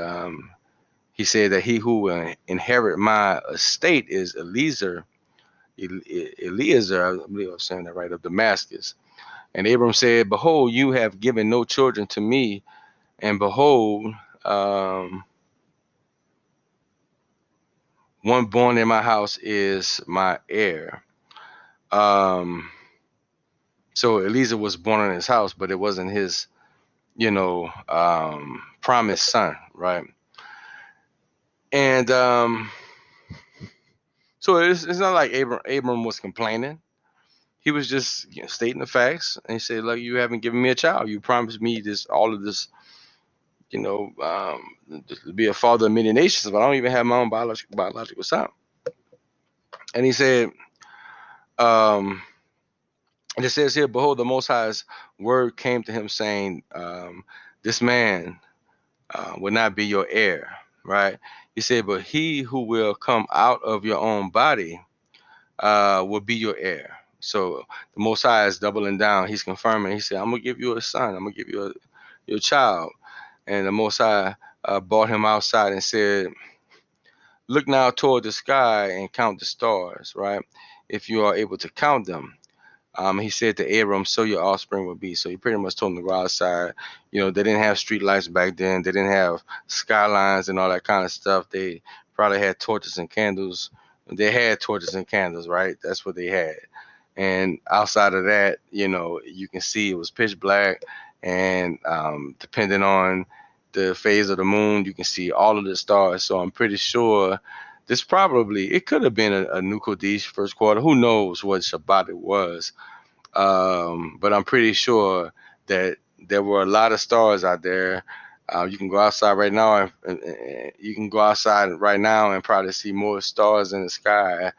he said that he who will inherit my estate is Eliezer, I believe I'm saying that right, of Damascus. And Abram said, behold, you have given no children to me, and behold, one born in my house is my heir. So Eliezer was born in his house, but it wasn't his, promised son, right? And so it's not like Abram was complaining. He was just stating the facts, and he said, "Look, you haven't given me a child. You promised me all of this, to be a father of many nations, but I don't even have my own biological son." And he said, um, And it says here, behold, the Most High's word came to him saying, this man will not be your heir, right? He said, but he who will come out of your own body will be your heir. So the Most High is doubling down. He's confirming. He said, I'm going to give you a son. I'm going to give you your child. And the Most High brought him outside and said, look now toward the sky and count the stars, right? If you are able to count them. He said to Abram, so your offspring will be. So he pretty much told him to go outside. You know, they didn't have street lights back then. They didn't have skylines and all that kind of stuff. They probably had torches and candles. They had torches and candles, right? That's what they had. And outside of that, you know, you can see it was pitch black. And depending on the phase of the moon, you can see all of the stars. So I'm pretty sure this probably, it could have been a New Kodesh first quarter. Who knows what Shabbat it was? But I'm pretty sure that there were a lot of stars out there. You can go outside right now, and you can go outside right now and probably see more stars in the sky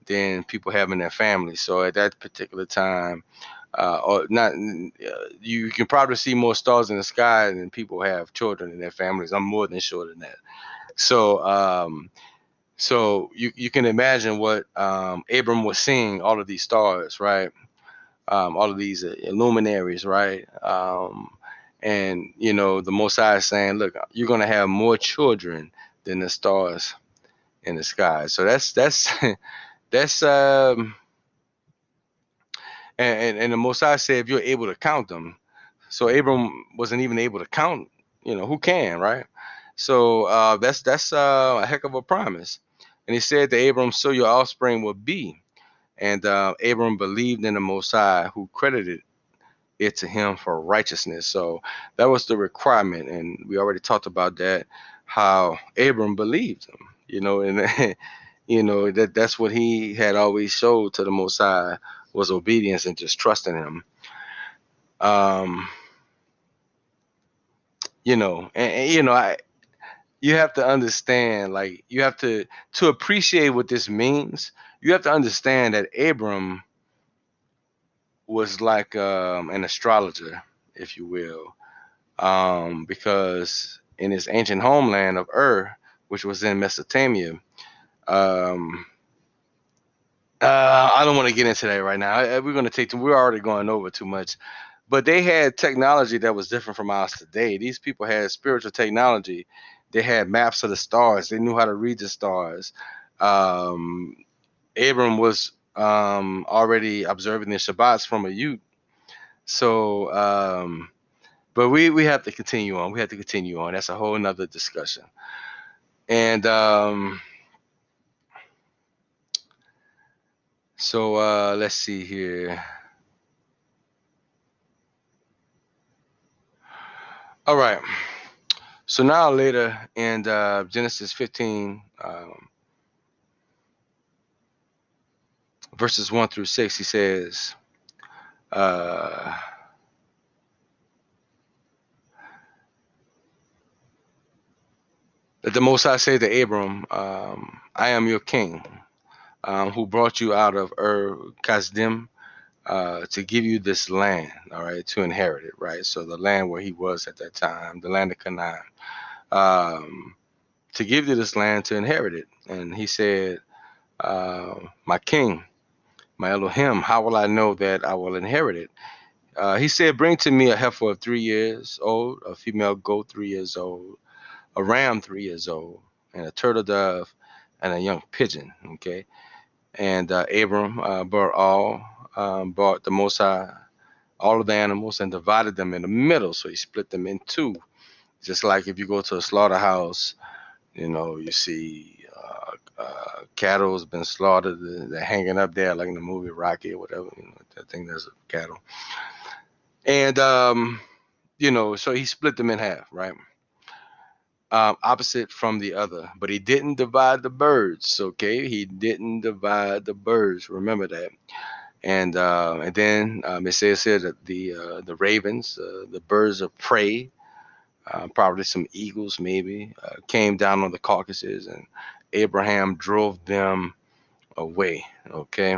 than people have in their families. So at that particular time, or not, you can probably see more stars in the sky than people have children in their families. I'm more than sure than that. So, so you can imagine what Abram was seeing, all of these stars, right? All of these luminaries, right? And you know, the Most High is saying, look, you're gonna have more children than the stars in the sky. So that's that's and the Most High said, if you're able to count them. So Abram wasn't even able to count. You know, who can, right? So that's a heck of a promise. And he said to Abram, so your offspring will be. And Abram believed in the Most High, who credited it to him for righteousness. So that was the requirement, and we already talked about that. How Abram believed him, you know, and you know that's what he had always showed to the Most High, was obedience and just trusting him. Um, you know, and you know, you have to understand, like you have to appreciate what this means. You have to understand that Abram was like an astrologer, if you will, because in his ancient homeland of which was in Mesopotamia, um, I don't want to get into that right now. We're going to take. We're already going over too much, but they had technology that was different from ours today. These people had spiritual technology. They had maps of the stars. They knew how to read the stars. Um, Abram was already observing the Shabbats from a youth. So, but we have to continue on. We have to continue on. That's a whole nother discussion. And so let's see here. All right. So now later in Genesis 15, verses 1 through 6, he says, uh, that the Most High said to Abram, I am your king, who brought you out of Kasdim, to give you this land, all right, to inherit it, right? So the land where he was at that time, the land of Canaan, um, to give you this land to inherit it. And he said, my king, my Elohim, how will I know that I will inherit it? He said, bring to me a heifer of 3 years old, a female goat 3 years old, a ram 3 years old, and a turtle dove, and a young pigeon. Okay. And Abram brought the Most High all of the animals and divided them in the middle. So he split them in two. Just like if you go to a slaughterhouse, you know, you see cattle's been slaughtered. They're hanging up there, like in the movie Rocky or whatever. You know, I think that's a cattle. And you know, so he split them in half, right? Opposite from the other, but he didn't divide the birds. Okay, he didn't divide the birds. Remember that. And then it says here that the ravens, the birds of prey, probably some eagles maybe, came down on the carcasses, and Abraham drove them away. Okay,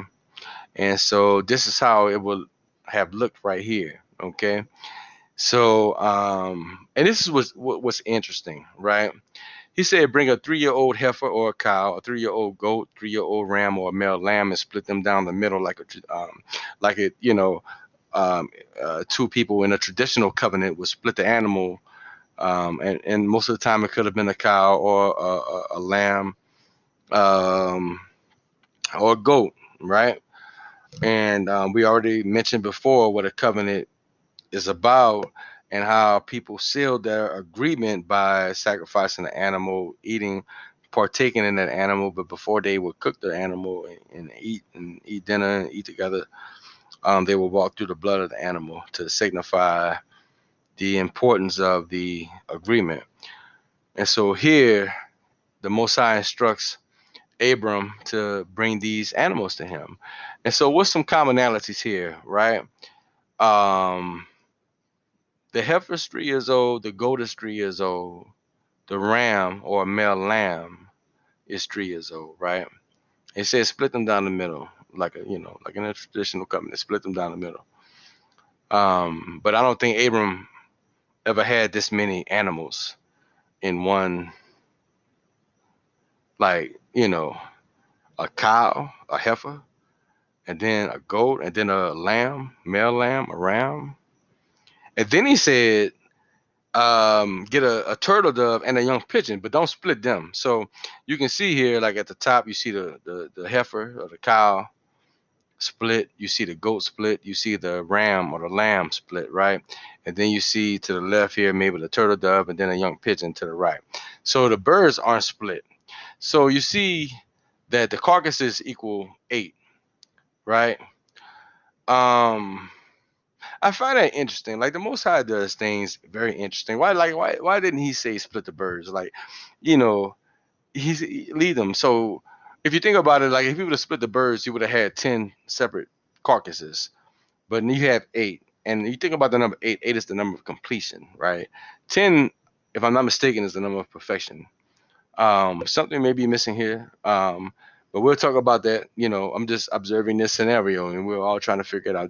and so this is how it will have looked right here. Okay. So, and this is what's interesting, right? He said, bring a 3-year-old heifer or a cow, a 3-year-old goat, 3-year-old ram, or a male lamb, and split them down the middle like it, um, two people in a traditional covenant would split the animal, and most of the time it could have been a cow or a lamb, um, or a goat, right? And we already mentioned before what a covenant is about and how people sealed their agreement by sacrificing the animal, eating, partaking in that animal. But before they would cook the animal and eat dinner and eat together, they would walk through the blood of the animal to signify the importance of the agreement. And so here, the Most High instructs Abram to bring these animals to him. And so, what's some commonalities here, right? Um, the heifer is 3 years old, the goat is 3 years old, the ram or male lamb is 3 years old, right? It says split them down the middle, like in a traditional covenant, split them down the middle. But I don't think Abram ever had this many animals in one, like, a cow, a heifer, and then a goat, and then a lamb, male lamb, a ram. And then he said, get a turtle dove and a young pigeon, but don't split them. So you can see here, like at the top, you see the heifer or the cow split, you see the goat split, you see the ram or the lamb split, right? And then you see to the left here, maybe the turtle dove and then a young pigeon to the right. So the birds aren't split. So you see that the carcasses equal 8, right? Um, I find that interesting. Like the Most High does things very interesting. Why didn't he say split the birds? Like, you know, lead them. So if you think about it, like if he would have split the birds, he would have had 10 separate carcasses. But you have 8. And you think about the number 8, 8 is the number of completion, right? 10, if I'm not mistaken, is the number of perfection. Something may be missing here. But we'll talk about that. I'm just observing this scenario and we're all trying to figure it out.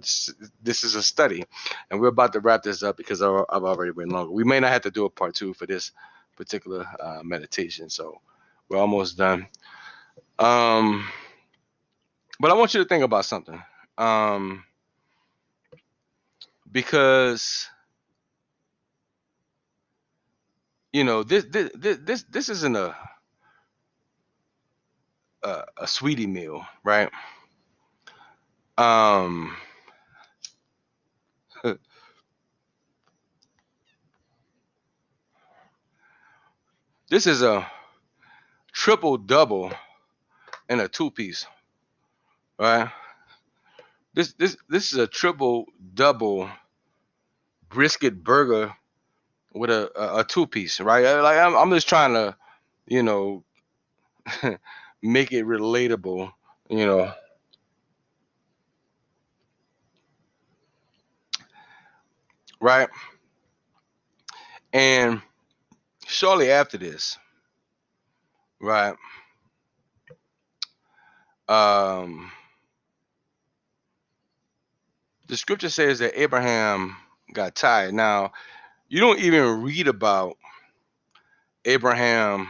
This is a study. And we're about to wrap this up because I've already went longer. We may not have to do a part 2 for this particular meditation. So we're almost done. Um, but I want you to think about something. Because this isn't a sweetie meal, right? Um, this is a triple double and a 2-piece, right? This is a triple double brisket burger with a 2-piece, right? Like I'm just trying to, you know, make it relatable, you know, right? And shortly after this, right? Um, the scripture says that Abraham got tired. Now, you don't even read about Abraham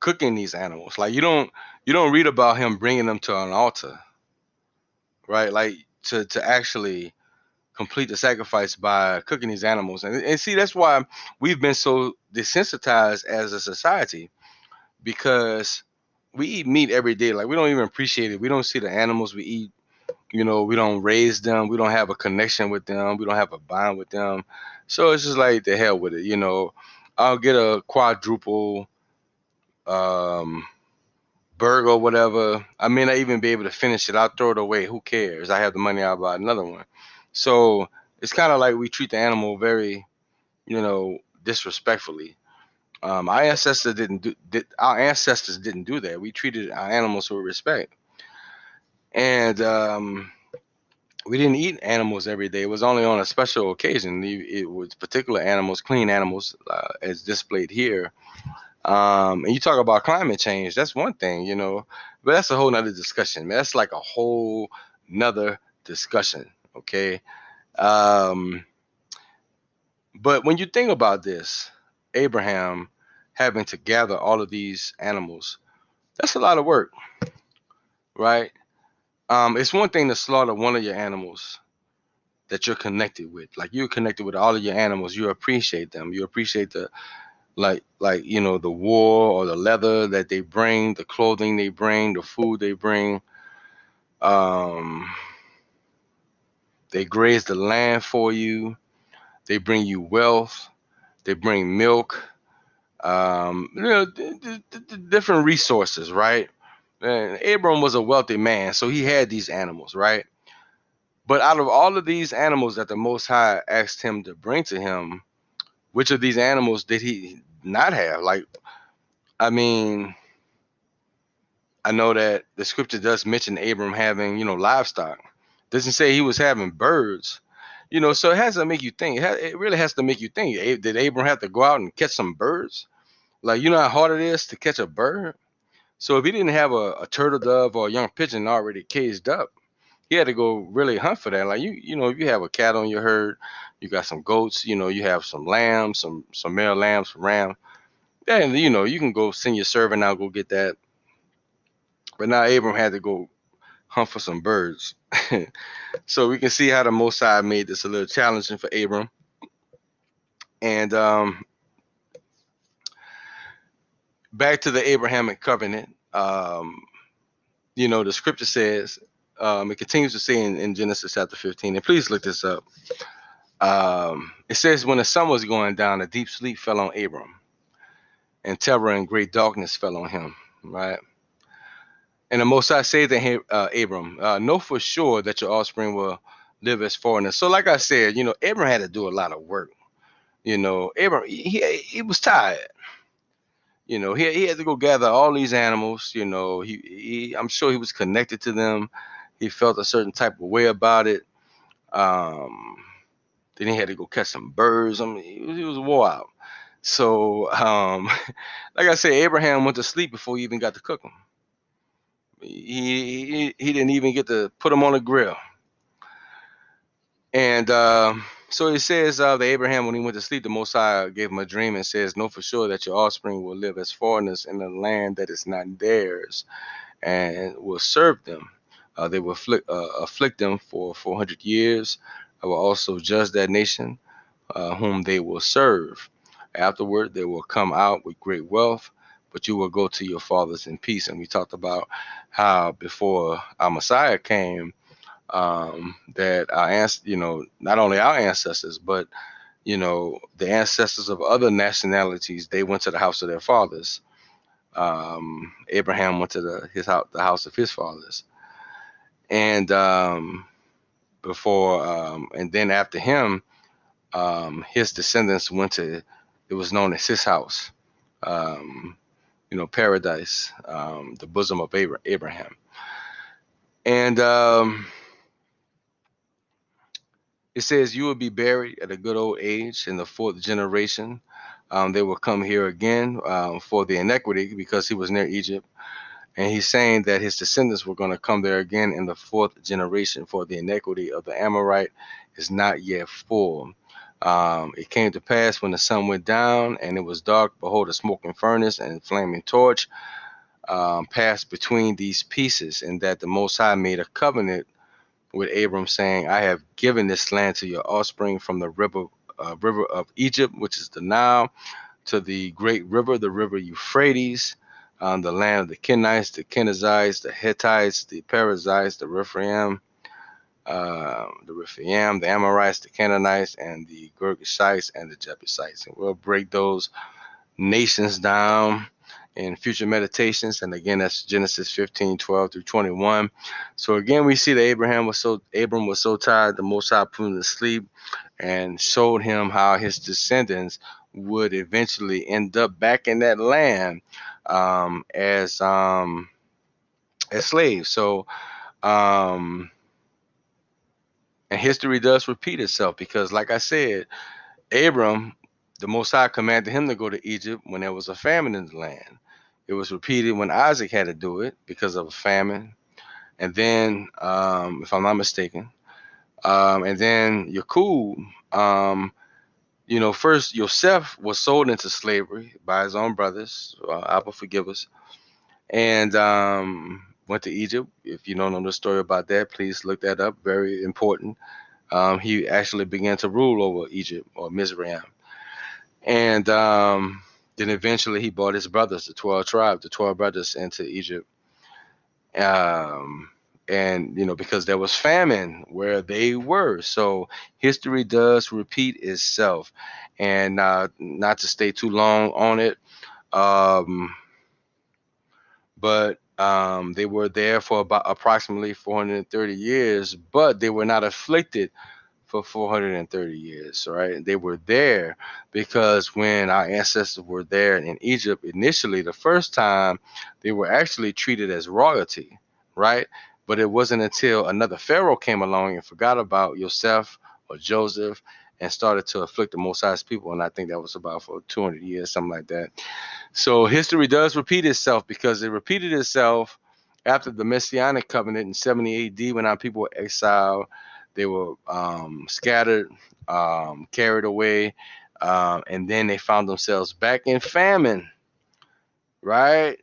cooking these animals. Like you don't read about him bringing them to an altar, right? Like to actually complete the sacrifice by cooking these animals. And see, that's why we've been so desensitized as a society, because we eat meat every day. Like we don't even appreciate it. We don't see the animals we eat. We don't raise them. We don't have a connection with them. We don't have a bond with them. So it's just like the hell with it. I'll get a quadruple um burger or whatever. I may not even be able to finish it. I'll throw it away. Who cares? I have the money. I'll buy another one. So it's kind of like we treat the animal very, disrespectfully. Our ancestors didn't do that. We treated our animals with respect, and we didn't eat animals every day. It was only on a special occasion. It was particular animals, clean animals, as displayed here. And you talk about climate change, that's one thing, but that's a whole nother discussion, man. That's like a whole nother discussion, Okay. Um, but when you think about this, Abraham having to gather all of these animals, that's a lot of work, right? It's one thing to slaughter one of your animals that you're connected with. Like you're connected with all of your animals. You appreciate them. You appreciate the the wool or the leather that they bring, the clothing they bring, the food they bring. Um, they graze the land for you. They bring you wealth. They bring milk. Different resources, right? And Abram was a wealthy man, so he had these animals, right? But out of all of these animals that the Most High asked him to bring to him, which of these animals did he not have? Like, I mean, I know that the scripture does mention Abram having, livestock. Doesn't say he was having birds. So it has to make you think. It really has to make you think. Did Abram have to go out and catch some birds? Like, you know how hard it is to catch a bird? So if he didn't have a turtle dove or a young pigeon already caged up, he had to go really hunt for that. Like if you have a cat on your herd, you got some goats, you have some lambs, some male lambs, some ram. Then you can go send your servant out, go get that. But now Abram had to go hunt for some birds. So we can see how the Most High made this a little challenging for Abram. And back to the Abrahamic Covenant. The scripture says, it continues to say in Genesis chapter 15, and please look this up. It says, when the sun was going down, a deep sleep fell on Abram, and terror and great darkness fell on him, right? And the Most High said to him, Abram, know for sure that your offspring will live as foreigners. So like I said, Abram had to do a lot of work. Abram, he was tired. He had to go gather all these animals. I'm sure he was connected to them. He felt a certain type of way about it. Um, then he had to go catch some birds. I mean, he was wore out. So, like I said, Abraham went to sleep before he even got to cook them. He didn't even get to put them on the grill. And so it says that Abraham, when he went to sleep, the Most High gave him a dream and says, know for sure that your offspring will live as foreigners in a land that is not theirs and will serve them. They will afflict them for 400 years. I will also judge that nation whom they will serve. Afterward, they will come out with great wealth, but you will go to your fathers in peace. And we talked about how before our Messiah came, that not only our ancestors, but the ancestors of other nationalities, they went to the house of their fathers. Abraham went to the house of his fathers, and and then after him, his descendants went to, it was known as his house, um, paradise, the bosom of Abraham. And it says, you will be buried at a good old age in the fourth generation. They will come here again for the iniquity, because he was near Egypt. And he's saying that his descendants were going to come there again in the fourth generation, for the iniquity of the Amorite is not yet full. It came to pass when the sun went down and it was dark, behold, a smoking furnace and flaming torch passed between these pieces, and that the Most High made a covenant with Abram, saying, I have given this land to your offspring from the river of Egypt, which is the Nile, to the great river, the river Euphrates, the land of the Kenites, the Kenizzites, the Hittites, the Perizzites, the Amorites, the Canaanites, and the Girgashites, and the Jebusites. And we'll break those nations down in future meditations. And again, that's Genesis 15:12 through 21. So again, we see that Abram was so tired, the Most High put him to sleep and showed him how his descendants would eventually end up back in that land as slaves. So and history does repeat itself, because like I said, Abram, the Most High commanded him to go to Egypt when there was a famine in the land. It was repeated when Isaac had to do it because of a famine. And then, if I'm not mistaken, And then Yakub, first Yosef was sold into slavery by his own brothers. Abba forgive us. And went to Egypt. If you don't know the story about that, please look that up. Very important. He actually began to rule over Egypt or Mizraim. And then eventually he brought his brothers, the 12 tribes, the 12 brothers into Egypt. Um, and, because there was famine where they were. So history does repeat itself. And not to stay too long on it, but they were there for about approximately 430 years, but they were not afflicted for 430 years, right? They were there because when our ancestors were there in Egypt initially, the first time, they were actually treated as royalty, right? But it wasn't until another pharaoh came along and forgot about Joseph or Joseph and started to afflict the Most High's people. And I think that was about for 200 years, something like that. So history does repeat itself because it repeated itself after the Messianic Covenant in 70 AD when our people were exiled. They were scattered, carried away, and then they found themselves back in famine, right?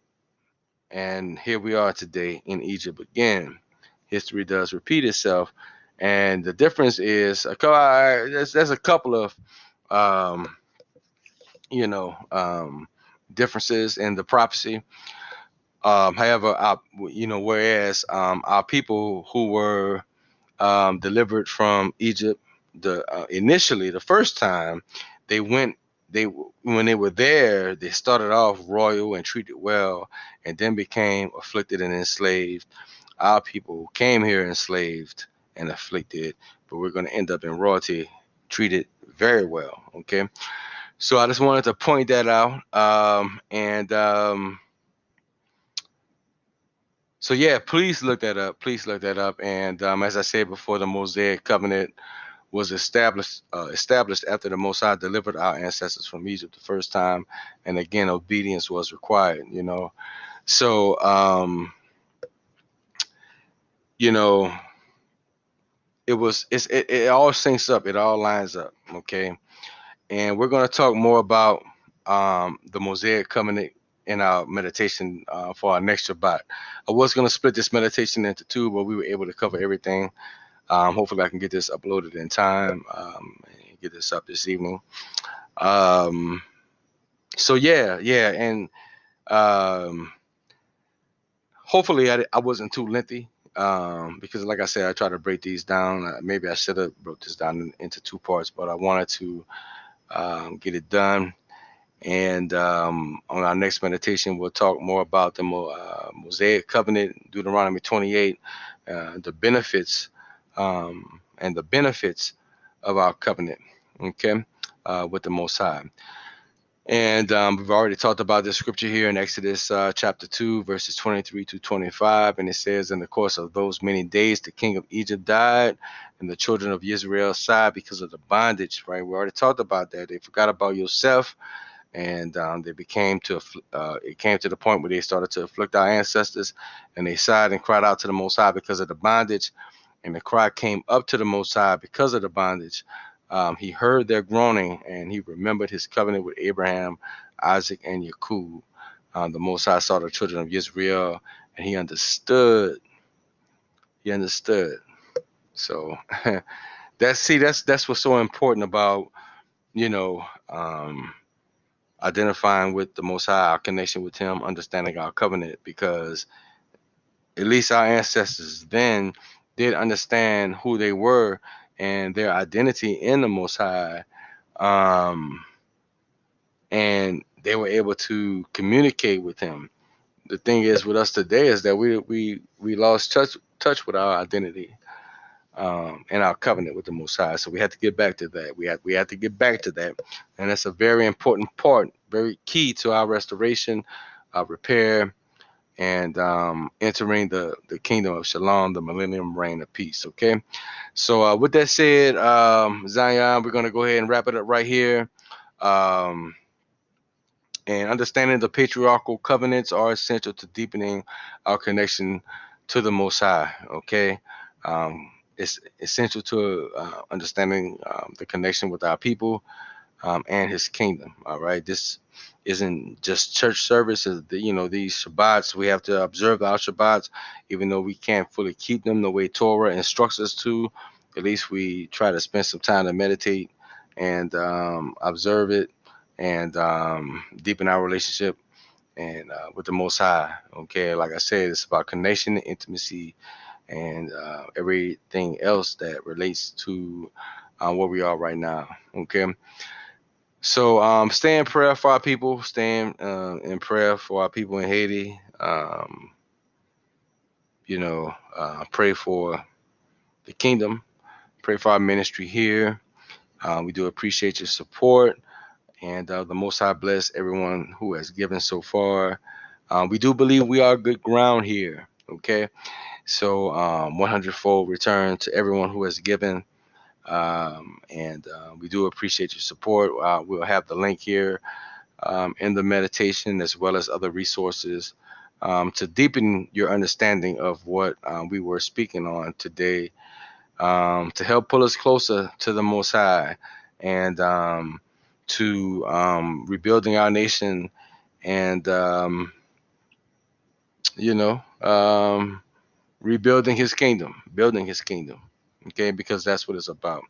And here we are today in Egypt again. History does repeat itself. And the difference is, there's a couple of, um, differences in the prophecy. However, whereas our people who were delivered from Egypt, initially the first time they went, when they were there, they started off royal and treated well, and then became afflicted and enslaved. Our people came here enslaved and afflicted, but we're going to end up in royalty, treated very well. Okay, so I just wanted to point that out, and so yeah, please look that up. Please look that up. And as I said before, the Mosaic Covenant was established after the Most High delivered our ancestors from Egypt the first time, and again, obedience was required. So you know, it all syncs up. It all lines up. Okay, and we're going to talk more about the Mosaic Covenant in our meditation for our next Shabbat. I was going to split this meditation into two, but we were able to cover everything. Hopefully, I can get this uploaded in time and get this up this evening. So yeah, and um, hopefully I wasn't too lengthy because, like I said, I try to break these down. Maybe I should have broke this down into two parts, but I wanted to get it done. And on our next meditation, we'll talk more about the Mosaic Covenant, Deuteronomy 28, the benefits and the benefits of our covenant, okay, with the Most High. And we've already talked about this scripture here in Exodus chapter 2, verses 23 to 25. And it says, in the course of those many days, the king of Egypt died, and the children of Israel sighed because of the bondage, right? We already talked about that. They forgot about Yosef, and it came to the point where they started to afflict our ancestors, and they sighed and cried out to the Most High because of the bondage. And the cry came up to the Most High because of the bondage. He heard their groaning, and he remembered his covenant with Abraham, Isaac, and Yakub. The Most High saw the children of Israel, and he understood. He understood. So that's what's so important about you know um, identifying with the Most High, our connection with Him, understanding our covenant, because at least our ancestors then did understand who they were and their identity in the Most High, and they were able to communicate with Him. The thing is with us today is that we lost touch with our identity and our covenant with the Most High. So we had to get back to that. We had to get back to that, and that's a very important part, very key to our restoration, our repair, and entering the kingdom of Shalom, the millennium reign of peace. Okay, so with that said, Zion, we're gonna go ahead and wrap it up right here. Um, and understanding the patriarchal covenants are essential to deepening our connection to the Most High. Okay. Um, it's essential to understanding the connection with our people and His kingdom. All right, this isn't just church services. These Shabbats, we have to observe our Shabbats, even though we can't fully keep them the way Torah instructs us to. At least we try to spend some time to meditate and observe it and deepen our relationship and with the Most High. Okay, like I said, it's about connection, intimacy, and everything else that relates to where we are right now. Okay, so stay in prayer for our people. Stay in prayer for our people in Haiti. Pray for the kingdom. Pray for our ministry here. We do appreciate your support, and the Most High bless everyone who has given so far. We do believe we are good ground here. Okay, so 100-fold return to everyone who has given. And we do appreciate your support. We'll have the link here in the meditation, as well as other resources to deepen your understanding of what we were speaking on today, to help pull us closer to the Most High and to rebuilding our nation and, rebuilding His kingdom, building His kingdom. Okay, because that's what it's about.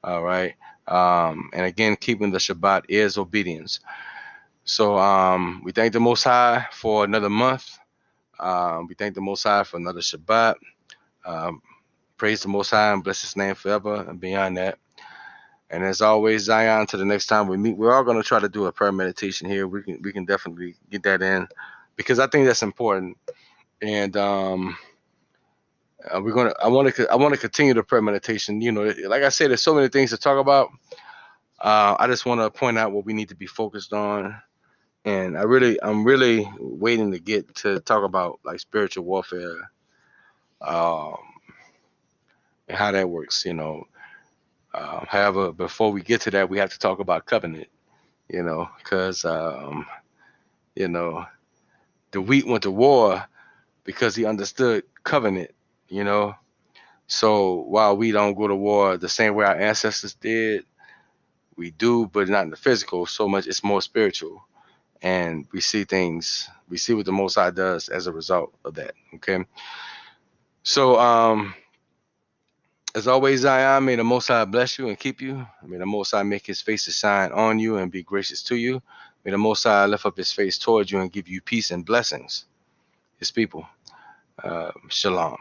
All right. And again, keeping the Shabbat is obedience. So we thank the Most High for another month. We thank the Most High for another Shabbat. Praise the Most High and bless His name forever and beyond that. And as always, Zion, to the next time we meet, we're all going to try to do a prayer meditation here. We can definitely get that in because I think that's important. And I want to continue the prayer meditation. Like I said, there's so many things to talk about. I just want to point out what we need to be focused on. And I'm really waiting to get to talk about like spiritual warfare, um, and how that works. However, before we get to that, we have to talk about covenant. Because you know, the wheat went to war because he understood covenant. You know, so while we don't go to war the same way our ancestors did, we do, but not in the physical. So much, it's more spiritual. And we see what the Most High does as a result of that. Okay. So, as always, Zion, may the Most High bless you and keep you. May the Most High make His face to shine on you and be gracious to you. May the Most High lift up His face towards you and give you peace and blessings. His people. Shalom.